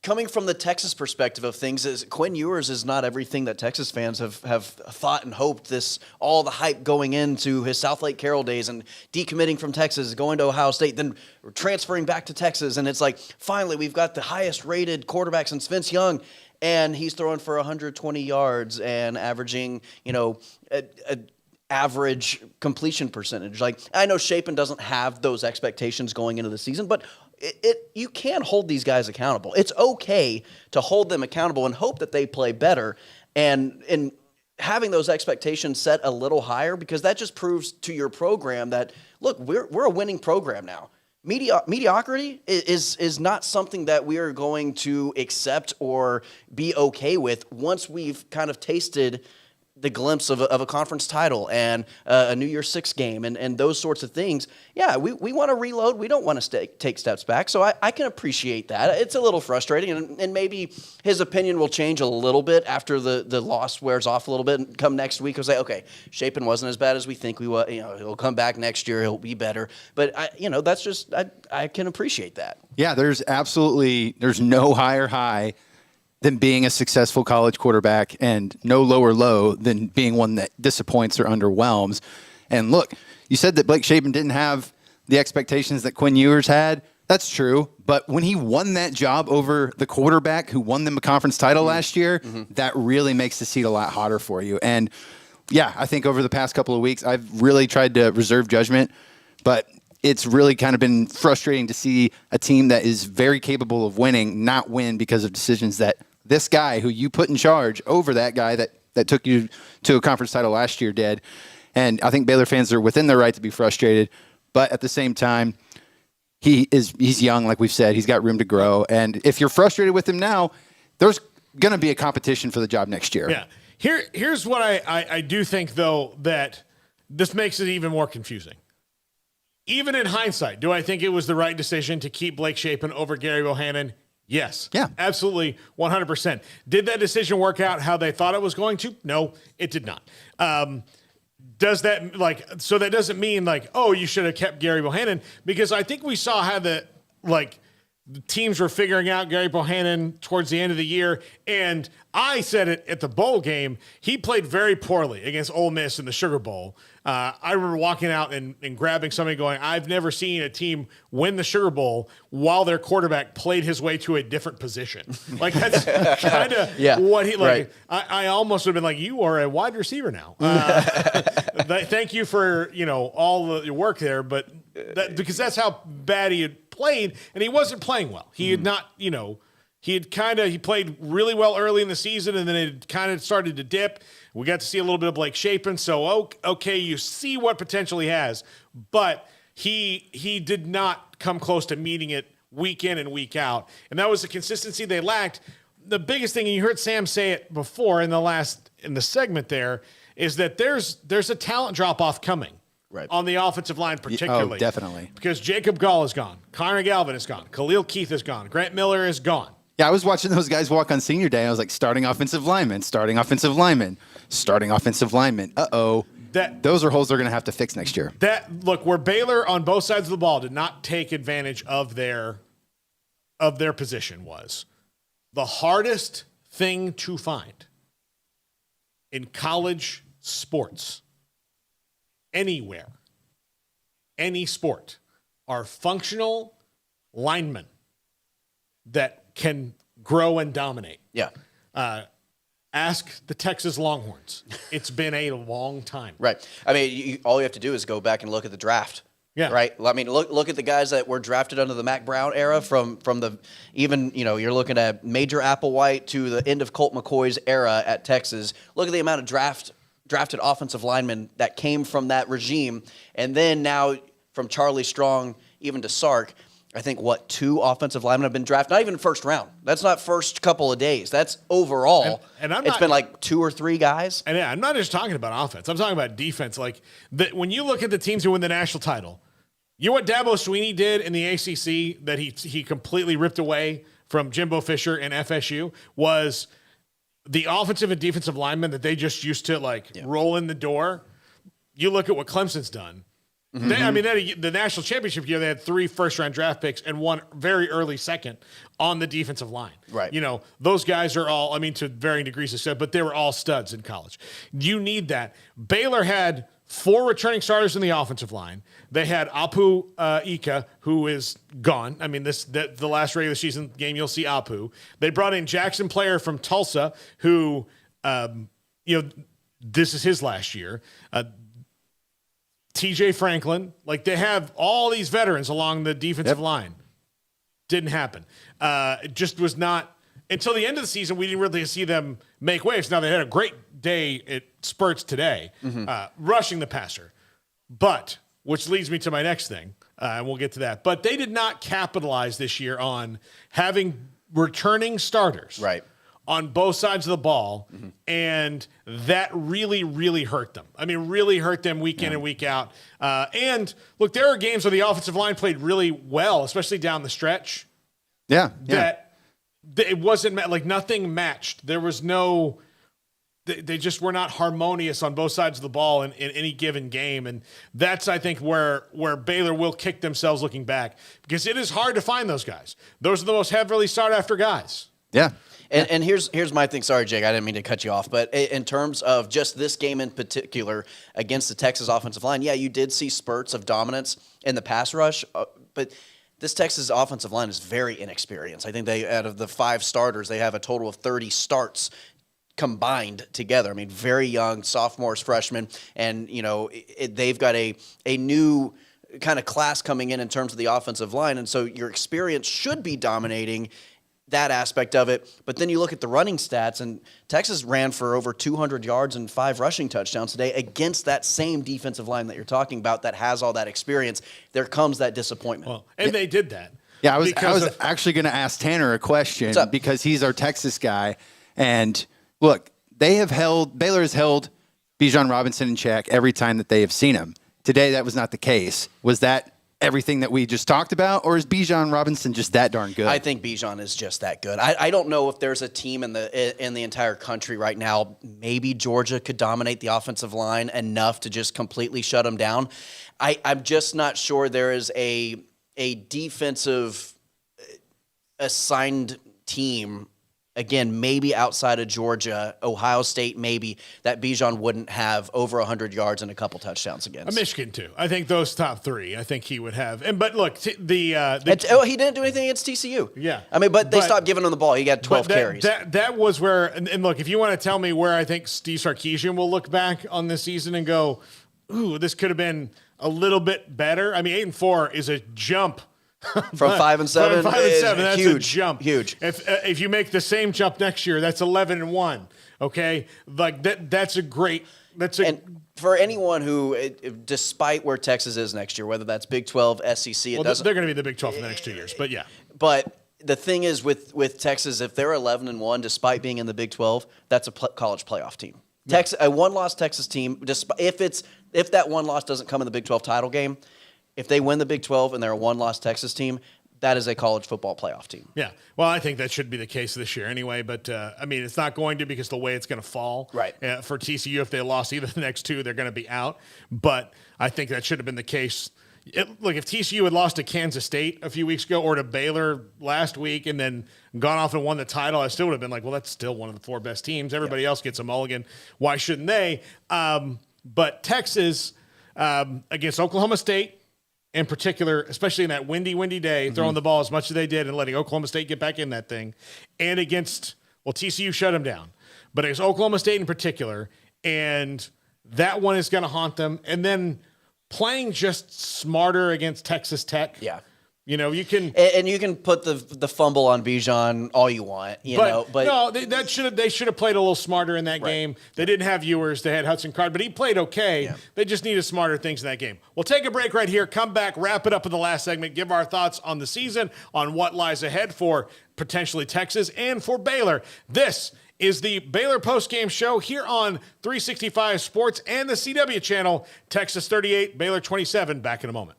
coming from the Texas perspective of things, is Quinn Ewers is not everything that Texas fans have thought and hoped. All the hype going into his South Lake Carroll days and decommitting from Texas, going to Ohio State, then transferring back to Texas. And it's like, finally, we've got the highest rated quarterback since Vince Young, and he's throwing for 120 yards and averaging, average completion percentage. Like, I know Shapen doesn't have those expectations going into the season, but you can hold these guys accountable. It's okay to hold them accountable and hope that they play better, and having those expectations set a little higher, because that just proves to your program that, look, we're a winning program now. Mediocrity is not something that we are going to accept or be okay with once we've kind of tasted the glimpse of a conference title and a New Year's Six game and those sorts of things. Yeah, we want to reload. We don't want to take steps back. So I can appreciate that. It's a little frustrating, and maybe his opinion will change a little bit after the loss wears off a little bit, and come next week he'll say, okay, Shapen wasn't as bad as we think we was. He'll come back next year. He'll be better. But that's just I can appreciate that. Yeah, there's no higher high than being a successful college quarterback, and no lower low than being one that disappoints or underwhelms. And look, you said that Blake Shapen didn't have the expectations that Quinn Ewers had. That's true. But when he won that job over the quarterback who won them a conference title last year, that really makes the seat a lot hotter for you. And yeah, I think over the past couple of weeks, I've really tried to reserve judgment, but it's really kind of been frustrating to see a team that is very capable of winning not win because of decisions that this guy who you put in charge over that guy that took you to a conference title last year did. And I think Baylor fans are within their right to be frustrated, but at the same time, he's young, like we've said. He's got room to grow. And if you're frustrated with him now, there's going to be a competition for the job next year. Yeah. Here's what I do think, though, that this makes it even more confusing. Even in hindsight, do I think it was the right decision to keep Blake Shapen over Gary Bohannon? Yes. Yeah. Absolutely. 100%. Did that decision work out how they thought it was going to? No, it did not. Does that so that doesn't mean you should have kept Gary Bohannon, because I think we saw how the teams were figuring out Gary Bohannon towards the end of the year. And I said it at the bowl game. He played very poorly against Ole Miss in the Sugar Bowl. I remember walking out and grabbing somebody going, I've never seen a team win the Sugar Bowl while their quarterback played his way to a different position. That's kind of what he right. I almost would have been like, you are a wide receiver now. Thank you for, all the work there. But because that's how bad he had played, and he wasn't playing well. He had not, he played really well early in the season, and then it kind of started to dip. We got to see a little bit of Blake Shapen. So, okay, you see what potential he has, but he did not come close to meeting it week in and week out. And that was the consistency they lacked. The biggest thing, and you heard Sam say it before in the segment there, is that there's a talent drop-off coming. Right. On the offensive line, particularly. Oh, definitely. Because Jacob Gall is gone. Connor Galvin is gone. Khalil Keith is gone. Grant Miller is gone. Yeah, I was watching those guys walk on senior day. I was like, starting offensive lineman, starting offensive lineman, starting offensive lineman. Uh-oh. Those are holes they're going to have to fix next year. Where Baylor on both sides of the ball did not take advantage of their of their position was the hardest thing to find in college sports, anywhere, any sport, are functional linemen that can grow and dominate. Yeah. Ask the Texas Longhorns. It's been a long time. Right. I mean, all you have to do is go back and look at the draft. Yeah. Right. I mean, look at the guys that were drafted under the Mac Brown era from the even, you're looking at Major Applewhite to the end of Colt McCoy's era at Texas. Look at the amount of drafted offensive linemen that came from that regime. And then now from Charlie Strong even to Sark, I think, 2 offensive linemen have been drafted, not even first round. That's not first couple of days. That's overall. And it's been like 2 or 3 guys. And I'm not just talking about offense. I'm talking about defense. Like, when you look at the teams who win the national title, you know what Dabo Swinney did in the ACC that he completely ripped away from Jimbo Fisher and FSU was the offensive and defensive linemen that they just used to roll in the door. You look at what Clemson's done. Mm-hmm. The national championship year, they had 3 first-round draft picks and 1 very early second on the defensive line. Right. Those guys are all, to varying degrees of studs, but they were all studs in college. You need that. Baylor had 4 returning starters in the offensive line. They had Apu Ika, who is gone. The last regular season game, you'll see Apu. They brought in Jackson Player from Tulsa, who, this is his last year. TJ Franklin, they have all these veterans along the defensive line. Didn't happen. It just was not until the end of the season. We didn't really see them make waves. Now they had a great day at spurts today, rushing the passer, but which leads me to my next thing, and we'll get to that. But they did not capitalize this year on having returning starters. Right. On both sides of the ball, and that really, really hurt them. Really hurt them week in and week out. And look, there are games where the offensive line played really well, especially down the stretch. Yeah. That it wasn't nothing matched. There was no. They just were not harmonious on both sides of the ball in any given game, and that's I think where Baylor will kick themselves looking back, because it is hard to find those guys. Those are the most heavily sought after guys. Yeah. And here's my thing. Sorry, Jake, I didn't mean to cut you off. But in terms of just this game in particular against the Texas offensive line, yeah, you did see spurts of dominance in the pass rush. But this Texas offensive line is very inexperienced. I think out of the 5 starters, they have a total of 30 starts combined together. Very young sophomores, freshmen, and they've got a new kind of class coming in terms of the offensive line, and so your experience should be dominating that aspect of it. But then you look at the running stats, and Texas ran for over 200 yards and 5 rushing touchdowns today against that same defensive line that you're talking about that has all that experience. There comes that disappointment. Well, and they did that. Yeah, I was actually going to ask Tanner a question because he's our Texas guy. And look, Baylor has held Bijan Robinson in check every time that they have seen him. Today, that was not the case. Was that everything that we just talked about, or is Bijan Robinson just that darn good? I think Bijan is just that good. I don't know if there's a team in the entire country right now. Maybe Georgia could dominate the offensive line enough to just completely shut them down. I'm just not sure there is a defensive assigned team, again, maybe outside of Georgia, Ohio State, maybe, that Bijan wouldn't have over 100 yards and a couple touchdowns against. Michigan, too. I think those top 3, I think he would have. But look, he didn't do anything against TCU. Yeah. But they stopped giving him the ball. He got 12 carries. That was where, and look, if you want to tell me where I think Steve Sarkisian will look back on this season and go, ooh, this could have been a little bit better. 8-4 is a jump. From 5 and 7, from 5 and 7, that's huge, a jump. Huge. If you make the same jump next year, that's 11-1. Okay, that's a great. And for anyone who, despite where Texas is next year, whether that's Big 12, SEC, they're going to be the Big 12 for the next 2 years. But yeah. But the thing is with Texas, if they're 11-1, despite being in the Big 12, that's a college playoff team. Yeah. A one-loss Texas team, if that one loss doesn't come in the Big 12 title game. If they win the Big 12 and they're a one-loss Texas team, that is a college football playoff team. Yeah. Well, I think that should be the case this year anyway. But, it's not going to, because the way it's going to fall. Right. For TCU, if they lost either of the next 2, they're going to be out. But I think that should have been the case, Look, if TCU had lost to Kansas State a few weeks ago or to Baylor last week and then gone off and won the title, I still would have been like, well, that's still one of the 4 best teams. Everybody else gets a mulligan. Why shouldn't they? But Texas against Oklahoma State in particular, especially in that windy day, throwing the ball as much as they did and letting Oklahoma State get back in that thing, and against, well, TCU shut them down, but against Oklahoma State in particular, and that one is going to haunt them. And then playing just smarter against Texas Tech. Yeah. You can and you can put the fumble on Bijan all you want, but no, they should have played a little smarter in that game. They didn't have Ewers, they had Hudson Card, but he played okay. Yeah. They just needed smarter things in that game. We'll take a break right here, come back, wrap it up in the last segment, give our thoughts on the season, on what lies ahead for potentially Texas and for Baylor. This is the Baylor postgame show here on 365 Sports and the CW channel. Texas 38, Baylor 27. Back in a moment.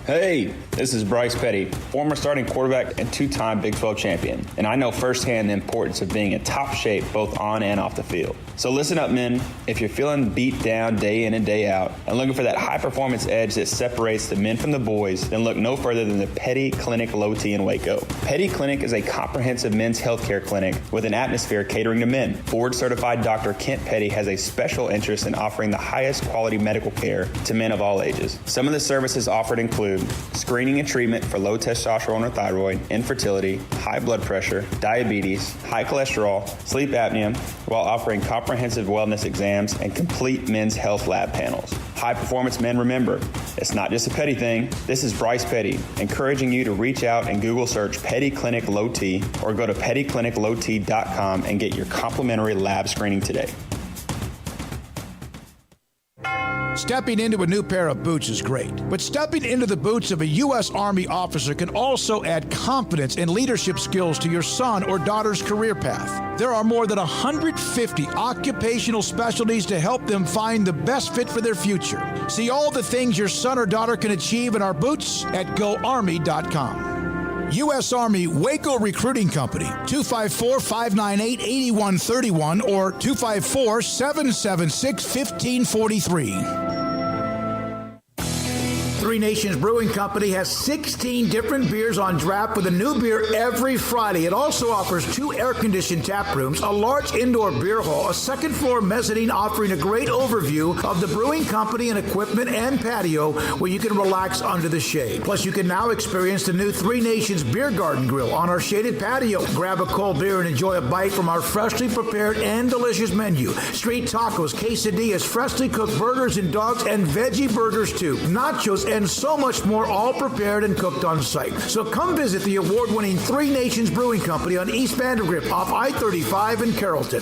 Hey, this is Bryce Petty, former starting quarterback and 2-time Big 12 champion, and I know firsthand the importance of being in top shape both on and off the field. So listen up, men. If you're feeling beat down day in and day out and looking for that high-performance edge that separates the men from the boys, then look no further than the Petty Clinic Low T in Waco. Petty Clinic is a comprehensive men's healthcare clinic with an atmosphere catering to men. Board-certified Dr. Kent Petty has a special interest in offering the highest quality medical care to men of all ages. Some of the services offered include screening and treatment for low testosterone or thyroid, infertility, high blood pressure, diabetes, high cholesterol, sleep apnea, while offering comprehensive wellness exams and complete men's health lab panels. High performance men, remember, it's not just a Petty thing. This is Bryce Petty, encouraging you to reach out and Google search Petty Clinic Low T or go to pettycliniclowt.com and get your complimentary lab screening today. Stepping into a new pair of boots is great, but stepping into the boots of a U.S. Army officer can also add confidence and leadership skills to your son or daughter's career path. There are more than 150 occupational specialties to help them find the best fit for their future. See all the things your son or daughter can achieve in our boots at GoArmy.com. U.S. Army Waco Recruiting Company, 254-598-8131 or 254-776-1543. Three Nations Brewing Company has 16 different beers on draft with a new beer every Friday. It also offers 2 air-conditioned tap rooms, a large indoor beer hall, a second-floor mezzanine offering a great overview of the brewing company and equipment and patio where you can relax under the shade. Plus, you can now experience the new Three Nations Beer Garden Grill on our shaded patio. Grab a cold beer and enjoy a bite from our freshly prepared and delicious menu. Street tacos, quesadillas, freshly cooked burgers and dogs, and veggie burgers too. Nachos and so much more, all prepared and cooked on site. So come visit the award-winning Three Nations Brewing Company on East Vandergrift off I-35 in Carrollton.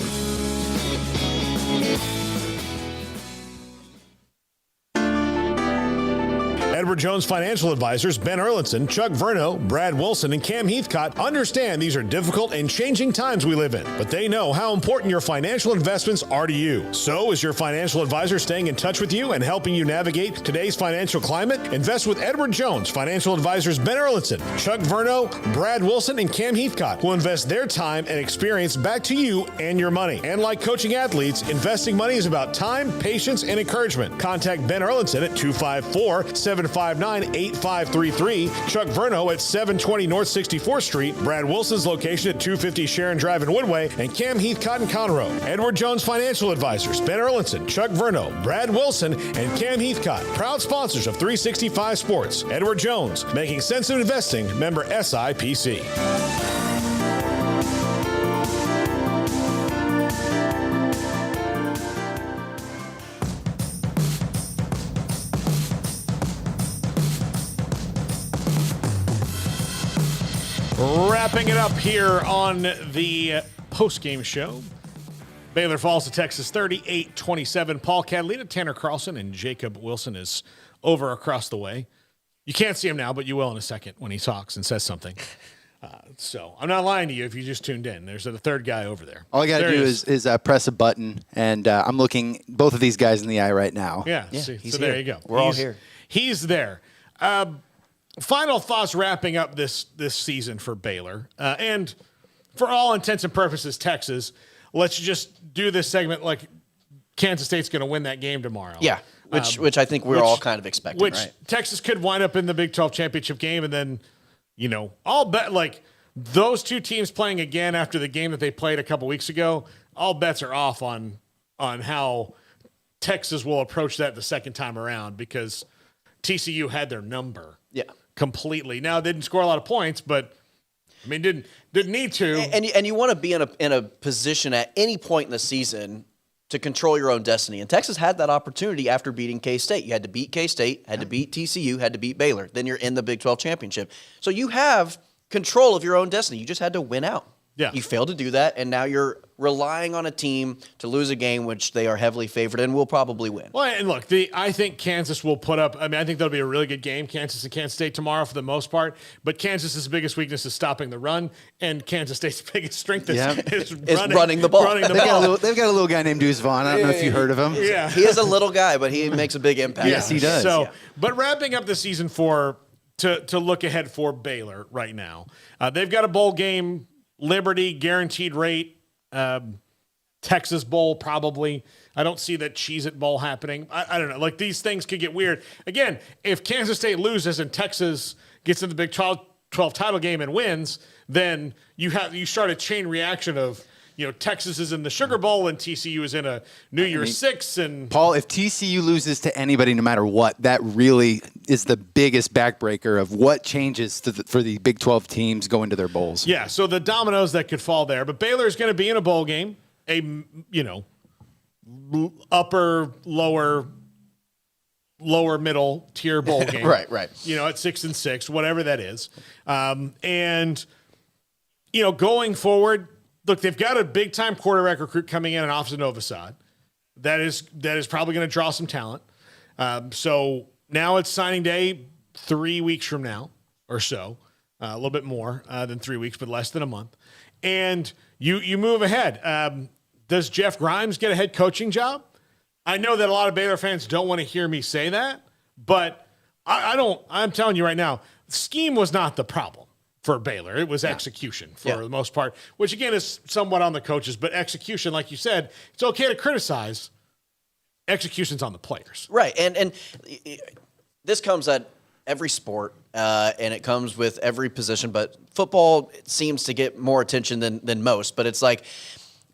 Edward Jones Financial Advisors Ben Erlinson, Chuck Verno, Brad Wilson, and Cam Heathcott understand these are difficult and changing times we live in, but they know how important your financial investments are to you. So is your financial advisor staying in touch with you and helping you navigate today's financial climate? Invest with Edward Jones Financial Advisors Ben Erlinson, Chuck Verno, Brad Wilson, and Cam Heathcott, who invest their time and experience back to you and your money. And like coaching athletes, investing money is about time, patience, and encouragement. Contact Ben Erlinson at 254-759-8533, Chuck Verno at 720 North 64th Street, Brad Wilson's location at 250 Sharon Drive in Woodway, and Cam Heathcott in Conroe. Edward Jones Financial Advisors, Ben Erlinson, Chuck Verno, Brad Wilson, and Cam Heathcott, proud sponsors of 365 Sports. Edward Jones, making sense of investing, member SIPC. Wrapping it up here on the postgame show. Baylor falls to Texas 38-27. Paul Catalina, Tanner Carlson, and Jacob Wilson is over across the way. You can't see him now, but you will in a second when he talks and says something. So I'm not lying to you if you just tuned in. There's a third guy over there. All I got to do is press a button, and I'm looking both of these guys in the eye right now. Yeah, so there you go. We're all here. He's there. Final thoughts wrapping up this season for Baylor. And for all intents and purposes, Texas. Let's just do this segment like Kansas State's going to win that game tomorrow. Yeah. which I think we're all kind of expecting, which right? Texas could wind up in the Big 12 championship game, and then, I'll bet like those two teams playing again after the game that they played a couple weeks ago, all bets are off on how Texas will approach that the second time around, because TCU had their number completely. Now, they didn't score a lot of points, but didn't need to. And you want to be in a position at any point in the season to control your own destiny. And Texas had that opportunity after beating K-State. You had to beat K-State, had to beat TCU, had to beat Baylor. Then you're in the Big 12 championship. So you have control of your own destiny. You just had to win out. Yeah. You failed to do that, and now you're relying on a team to lose a game which they are heavily favored and will probably win. Well, and look, I think Kansas will put up – I think that'll be a really good game, Kansas and Kansas State tomorrow for the most part. But Kansas' biggest weakness is stopping the run, and Kansas State's biggest strength is running the ball. They've got a little guy named Deuce Vaughn. I don't know if you heard of him. Yeah. He is a little guy, but he makes a big impact. Yes, he does. So, but wrapping up the season to look ahead for Baylor right now, they've got a bowl game, Liberty, guaranteed rate, Texas Bowl probably. I don't see that Cheez-It Bowl happening. I don't know. Like, these things could get weird. Again, if Kansas State loses and Texas gets in the Big 12 title game and wins, then you start a chain reaction of, Texas is in the Sugar Bowl and TCU is in a New Year's Six. And Paul, if TCU loses to anybody, no matter what, that really is the biggest backbreaker of what changes for the Big 12 teams going to their bowls. Yeah, so the dominoes that could fall there. But Baylor is going to be in a bowl game, upper, lower middle tier bowl game. Right. At 6-6, whatever that is. And going forward, look, they've got a big-time quarterback recruit coming in Officer Novosad. That is probably going to draw some talent. So now it's signing day 3 weeks from now or so, a little bit more than 3 weeks, but less than a month. And you move ahead. Does Jeff Grimes get a head coaching job? I know that a lot of Baylor fans don't want to hear me say that, but I don't. I'm telling you right now, scheme was not the problem for Baylor. It was execution for the most part, which again is somewhat on the coaches, but execution, like you said, it's okay to criticize. Execution's on the players. Right. And this comes at every sport, and it comes with every position, but football seems to get more attention than most. But it's like,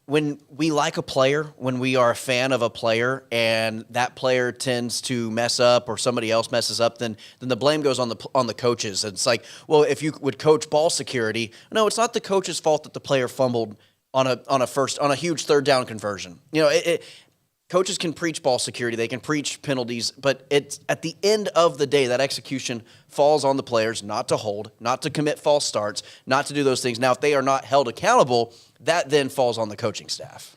when we like a player, when we are a fan of a player, and that player tends to mess up or somebody else messes up, then the blame goes on the coaches. It's like, well, if you would coach ball security, no, it's not the coach's fault that the player fumbled on a huge third down conversion. Coaches can preach ball security, they can preach penalties, but it's at the end of the day, that execution falls on the players not to hold, not to commit false starts, not to do those things. Now, if they are not held accountable, that then falls on the coaching staff.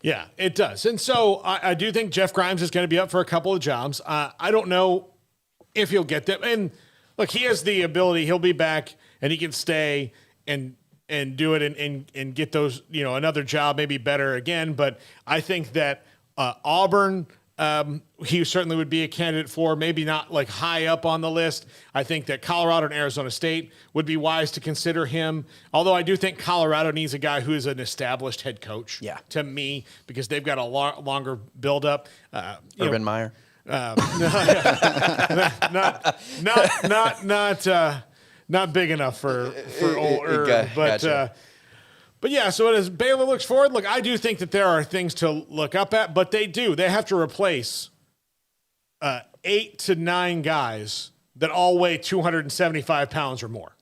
Yeah, it does. And so I do think Jeff Grimes is going to be up for a couple of jobs. I don't know if he'll get them. And look, he has the ability. He'll be back and he can stay and do it and get those, another job, maybe better again. But I think that Auburn, he certainly would be a candidate for, maybe not like high up on the list. I think that Colorado and Arizona State would be wise to consider him. Although I do think Colorado needs a guy who is an established head coach to me, because they've got a longer buildup. Urban Meyer. Not big enough for old Herb, but yeah, so as Baylor looks forward, look, I do think that there are things to look up at, but they have to replace 8 to 9 guys that all weigh 275 pounds or more.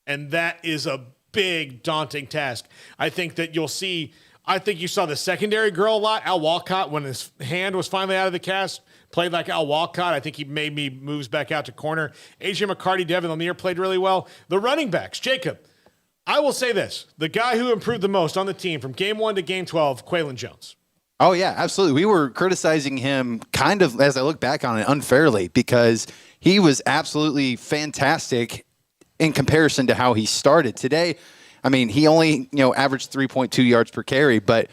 And that is a big, daunting task. I think you saw the secondary grow a lot. Al Walcott, when his hand was finally out of the cast, played like Al Walcott. I think he maybe moves back out to corner. A.J. McCarty, Devin Lanier played really well. The running backs, Jacob, I will say this. The guy who improved the most on the team from game 1 to game 12, Quaylon Jones. Oh, yeah, absolutely. We were criticizing him kind of, as I look back on it, unfairly, because he was absolutely fantastic in comparison to how he started. Today, I mean, he only, averaged 3.2 yards per carry, but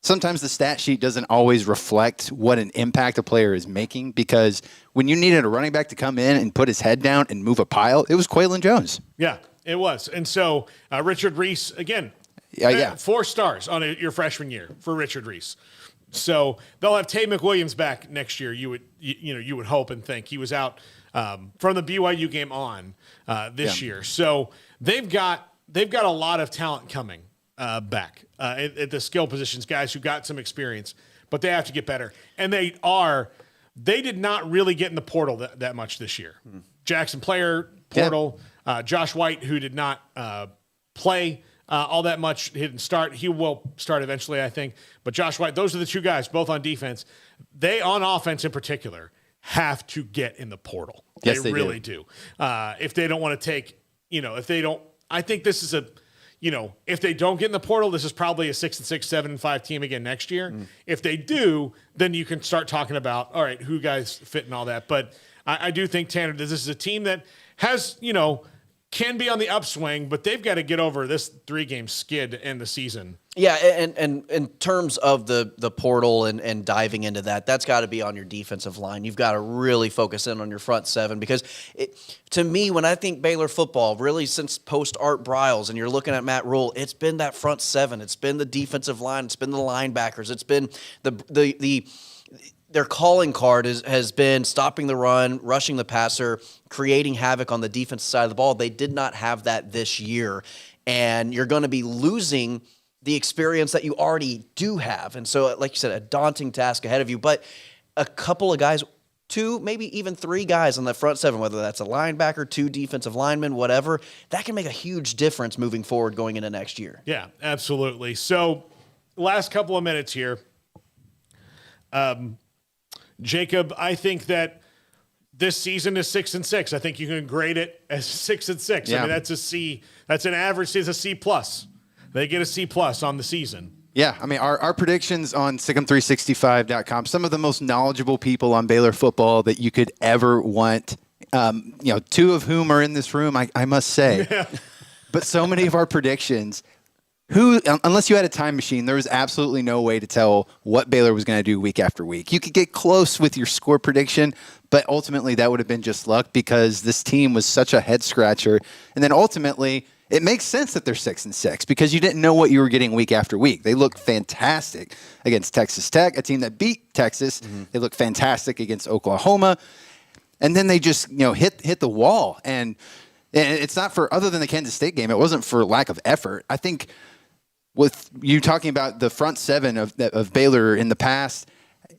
sometimes the stat sheet doesn't always reflect what an impact a player is making, because when you needed a running back to come in and put his head down and move a pile, it was Quaylon Jones. Yeah. It was. And so Richard Reese, again, Yeah. 4 stars on your freshman year for Richard Reese. So they'll have Tay McWilliams back next year. You would hope and think. He was out from the BYU game on this year. So they've got a lot of talent coming back at the skill positions, guys who got some experience, but they have to get better. And they did not really get in the portal that much this year. Jackson Player portal, Josh White, who did not play all that much, he didn't start. He will start eventually, I think. But Josh White, those are the 2 guys, both on defense. They, on offense in particular, have to get in the portal. Yes, they really do. If they don't want to take, I think this is if they don't get in the portal, this is probably a 6-6, 7-5 team again next year. If they do, then you can start talking about, all right, who guys fit and all that. But I do think, Tanner, this is a team that has, can be on the upswing, but they've got to get over this 3-game skid in the season. Yeah, and in terms of the portal and diving into that's got to be on your defensive line. You've got to really focus in on your front 7 because, to me, when I think Baylor football, really since post-Art Briles, and you're looking at Matt Rule, it's been that front 7. It's been the defensive line. It's been the linebackers. It's been their calling card has been stopping the run, rushing the passer, creating havoc on the defensive side of the ball. They did not have that this year, and you're going to be losing the experience that you already do have. And so, like you said, a daunting task ahead of you, but a couple of guys, 2, maybe even 3 guys on the front 7, whether that's a linebacker, 2 defensive linemen, whatever, that can make a huge difference moving forward going into next year. Yeah, absolutely. So last couple of minutes here. Jacob, I think that this season is 6-6. I think you can grade it as 6-6. Yeah. I mean, that's a C. That's an average. It's a C+. They get a C+ on the season. Yeah, I mean, our predictions on SicEm365.com, some of the most knowledgeable people on Baylor football that you could ever want, 2 of whom are in this room, I must say. Yeah. But so many of our predictions, unless you had a time machine, there was absolutely no way to tell what Baylor was going to do week after week. You could get close with your score prediction, but ultimately that would have been just luck because this team was such a head scratcher. And then ultimately, it makes sense that they're 6-6 because you didn't know what you were getting week after week. They looked fantastic against Texas Tech, a team that beat Texas. Mm-hmm. They looked fantastic against Oklahoma. And then they just, hit the wall. And it's not for, other than the Kansas State game, it wasn't for lack of effort. I think with you talking about the front 7 of Baylor in the past,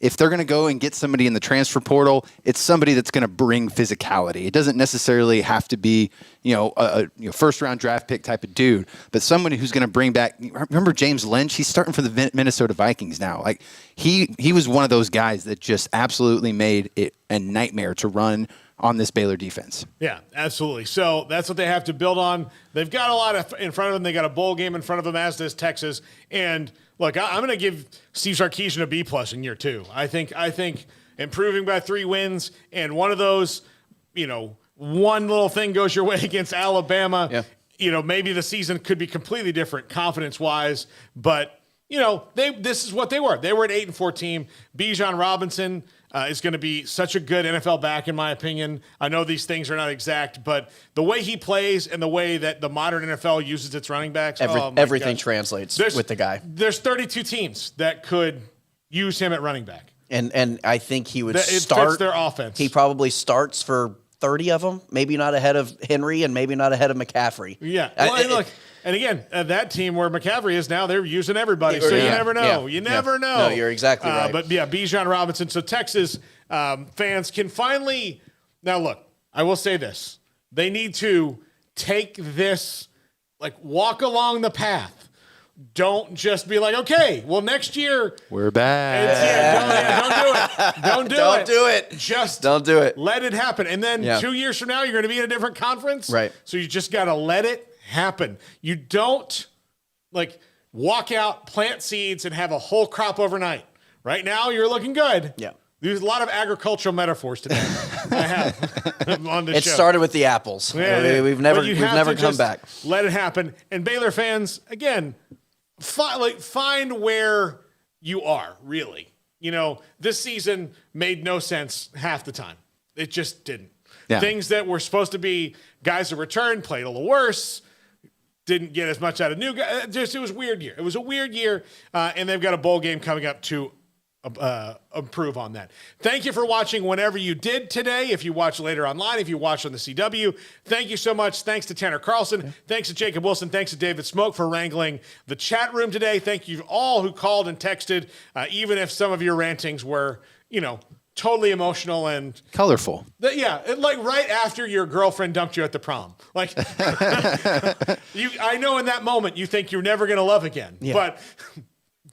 if they're going to go and get somebody in the transfer portal, it's somebody that's going to bring physicality. It doesn't necessarily have to be, a first-round draft pick type of dude, but somebody who's going to bring back. Remember James Lynch? He's starting for the Minnesota Vikings now. Like he was one of those guys that just absolutely made it a nightmare to run on this Baylor defense. Yeah, absolutely. So that's what they have to build on. They've got a lot in front of them. They got a bowl game in front of them, as does Texas. And look, I'm going to give Steve Sarkisian a B+ in year 2. I think improving by 3 wins, and one of those, one little thing goes your way against Alabama. Yeah. Maybe the season could be completely different confidence-wise, but this is what they were. They were an 8-4 team. Bijan Robinson is going to be such a good NFL back, in my opinion. I know these things are not exact, but the way he plays and the way that the modern NFL uses its running backs, everything translates with the guy. There's 32 teams that could use him at running back. And I think he would start. It fits their offense. He probably starts for 30 of them, maybe not ahead of Henry and maybe not ahead of McCaffrey. Yeah. Well, and again, that team where McCaffrey is now, they're using everybody. So you never know. You never know. No, you're exactly right. But yeah, Bijan Robinson. So Texas fans can finally – now look, I will say this. They need to take this, walk along the path. Don't just be like, okay, well, next year we're back. Don't do it. Don't do it. Just don't do it. Let it happen. And then 2 years from now, you're going to be in a different conference. Right. So you just got to let it happen. You don't walk out, plant seeds, and have a whole crop overnight. Right now, you're looking good. Yeah. There's a lot of agricultural metaphors today. I have on the show. It started with the apples. Yeah, we've never come back. Let it happen. And Baylor fans, again, find where you are, really. This season made no sense half the time. It just didn't. Yeah. Things that were supposed to be guys that returned played a little worse. didn't get as much out of new guys. It was a weird year. It was a weird year, and they've got a bowl game coming up to improve on that. Thank you for watching whenever you did today. If you watch later online, if you watch on the CW, thank you so much. Thanks to Tanner Carlson. Thanks to Jacob Wilson. Thanks to David Smoak for wrangling the chat room today. Thank you all who called and texted, even if some of your rantings were, totally emotional and colorful. Like right after your girlfriend dumped you at the prom. Like, I know in that moment you think you're never going to love again, but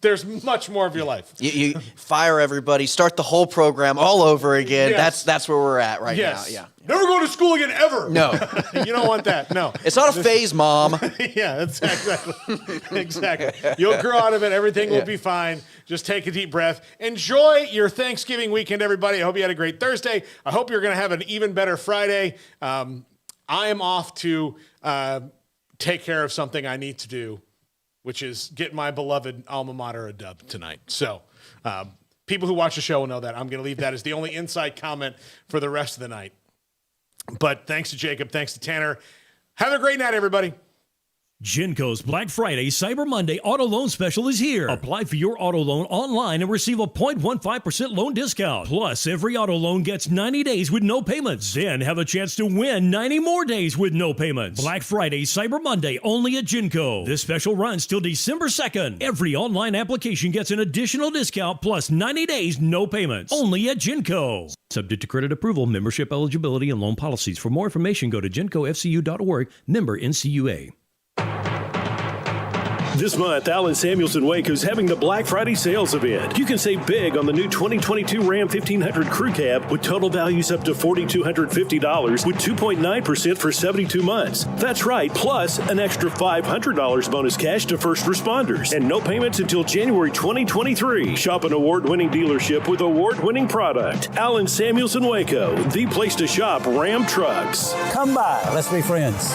there's much more of your life. You fire everybody, start the whole program all over again. Yes. That's where we're at right now. Yeah. Never go to school again ever. No. You don't want that. No. It's not a phase, Mom. Yeah, that's exactly. You'll grow out of it. Everything will be fine. Just take a deep breath. Enjoy your Thanksgiving weekend, everybody. I hope you had a great Thursday. I hope you're going to have an even better Friday. I am off to take care of something I need to do, which is get my beloved alma mater a dub tonight. So people who watch the show will know that. I'm going to leave that as the only inside comment for the rest of the night. But thanks to Jacob. Thanks to Tanner. Have a great night, everybody. Genco's Black Friday Cyber Monday auto loan special is here. Apply for your auto loan online and receive a 0.15% loan discount. Plus, every auto loan gets 90 days with no payments. Then have a chance to win 90 more days with no payments. Black Friday Cyber Monday only at Genco. This special runs till December 2nd. Every online application gets an additional discount plus 90 days no payments. Only at Genco. Subject to credit approval, membership eligibility, and loan policies. For more information, go to gencofcu.org. Member NCUA. This month, Allen Samuelson Waco is having the Black Friday sales event. You can save big on the new 2022 Ram 1500 Crew Cab with total values up to $4,250 with 2.9% for 72 months. That's right, plus an extra $500 bonus cash to first responders and no payments until January 2023. Shop an award-winning dealership with award-winning product. Allen Samuelson Waco, the place to shop Ram trucks. Come by. Let's be friends.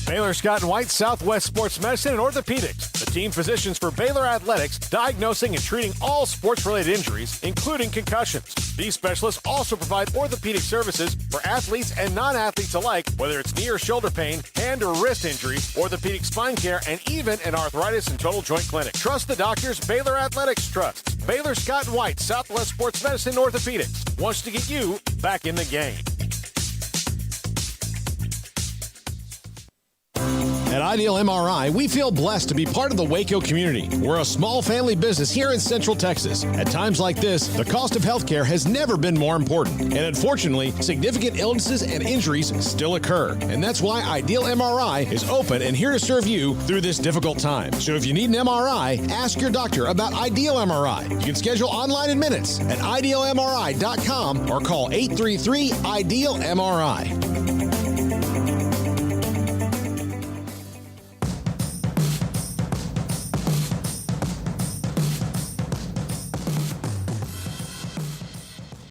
Baylor Scott and White Southwest Sports Medicine and Orthopedics, the team physicians for Baylor Athletics, diagnosing and treating all sports-related injuries, including concussions. These specialists also provide orthopedic services for athletes and non-athletes alike, whether it's knee or shoulder pain, hand or wrist injuries, orthopedic spine care, and even an arthritis and total joint clinic. Trust the doctors Baylor Athletics trusts. Baylor Scott and White Southwest Sports Medicine and Orthopedics wants to get you back in the game. At Ideal MRI, we feel blessed to be part of the Waco community. We're a small family business here in Central Texas. At times like this, the cost of healthcare has never been more important. And unfortunately, significant illnesses and injuries still occur. And that's why Ideal MRI is open and here to serve you through this difficult time. So if you need an MRI, ask your doctor about Ideal MRI. You can schedule online in minutes at idealmri.com or call 833-IDEAL-MRI.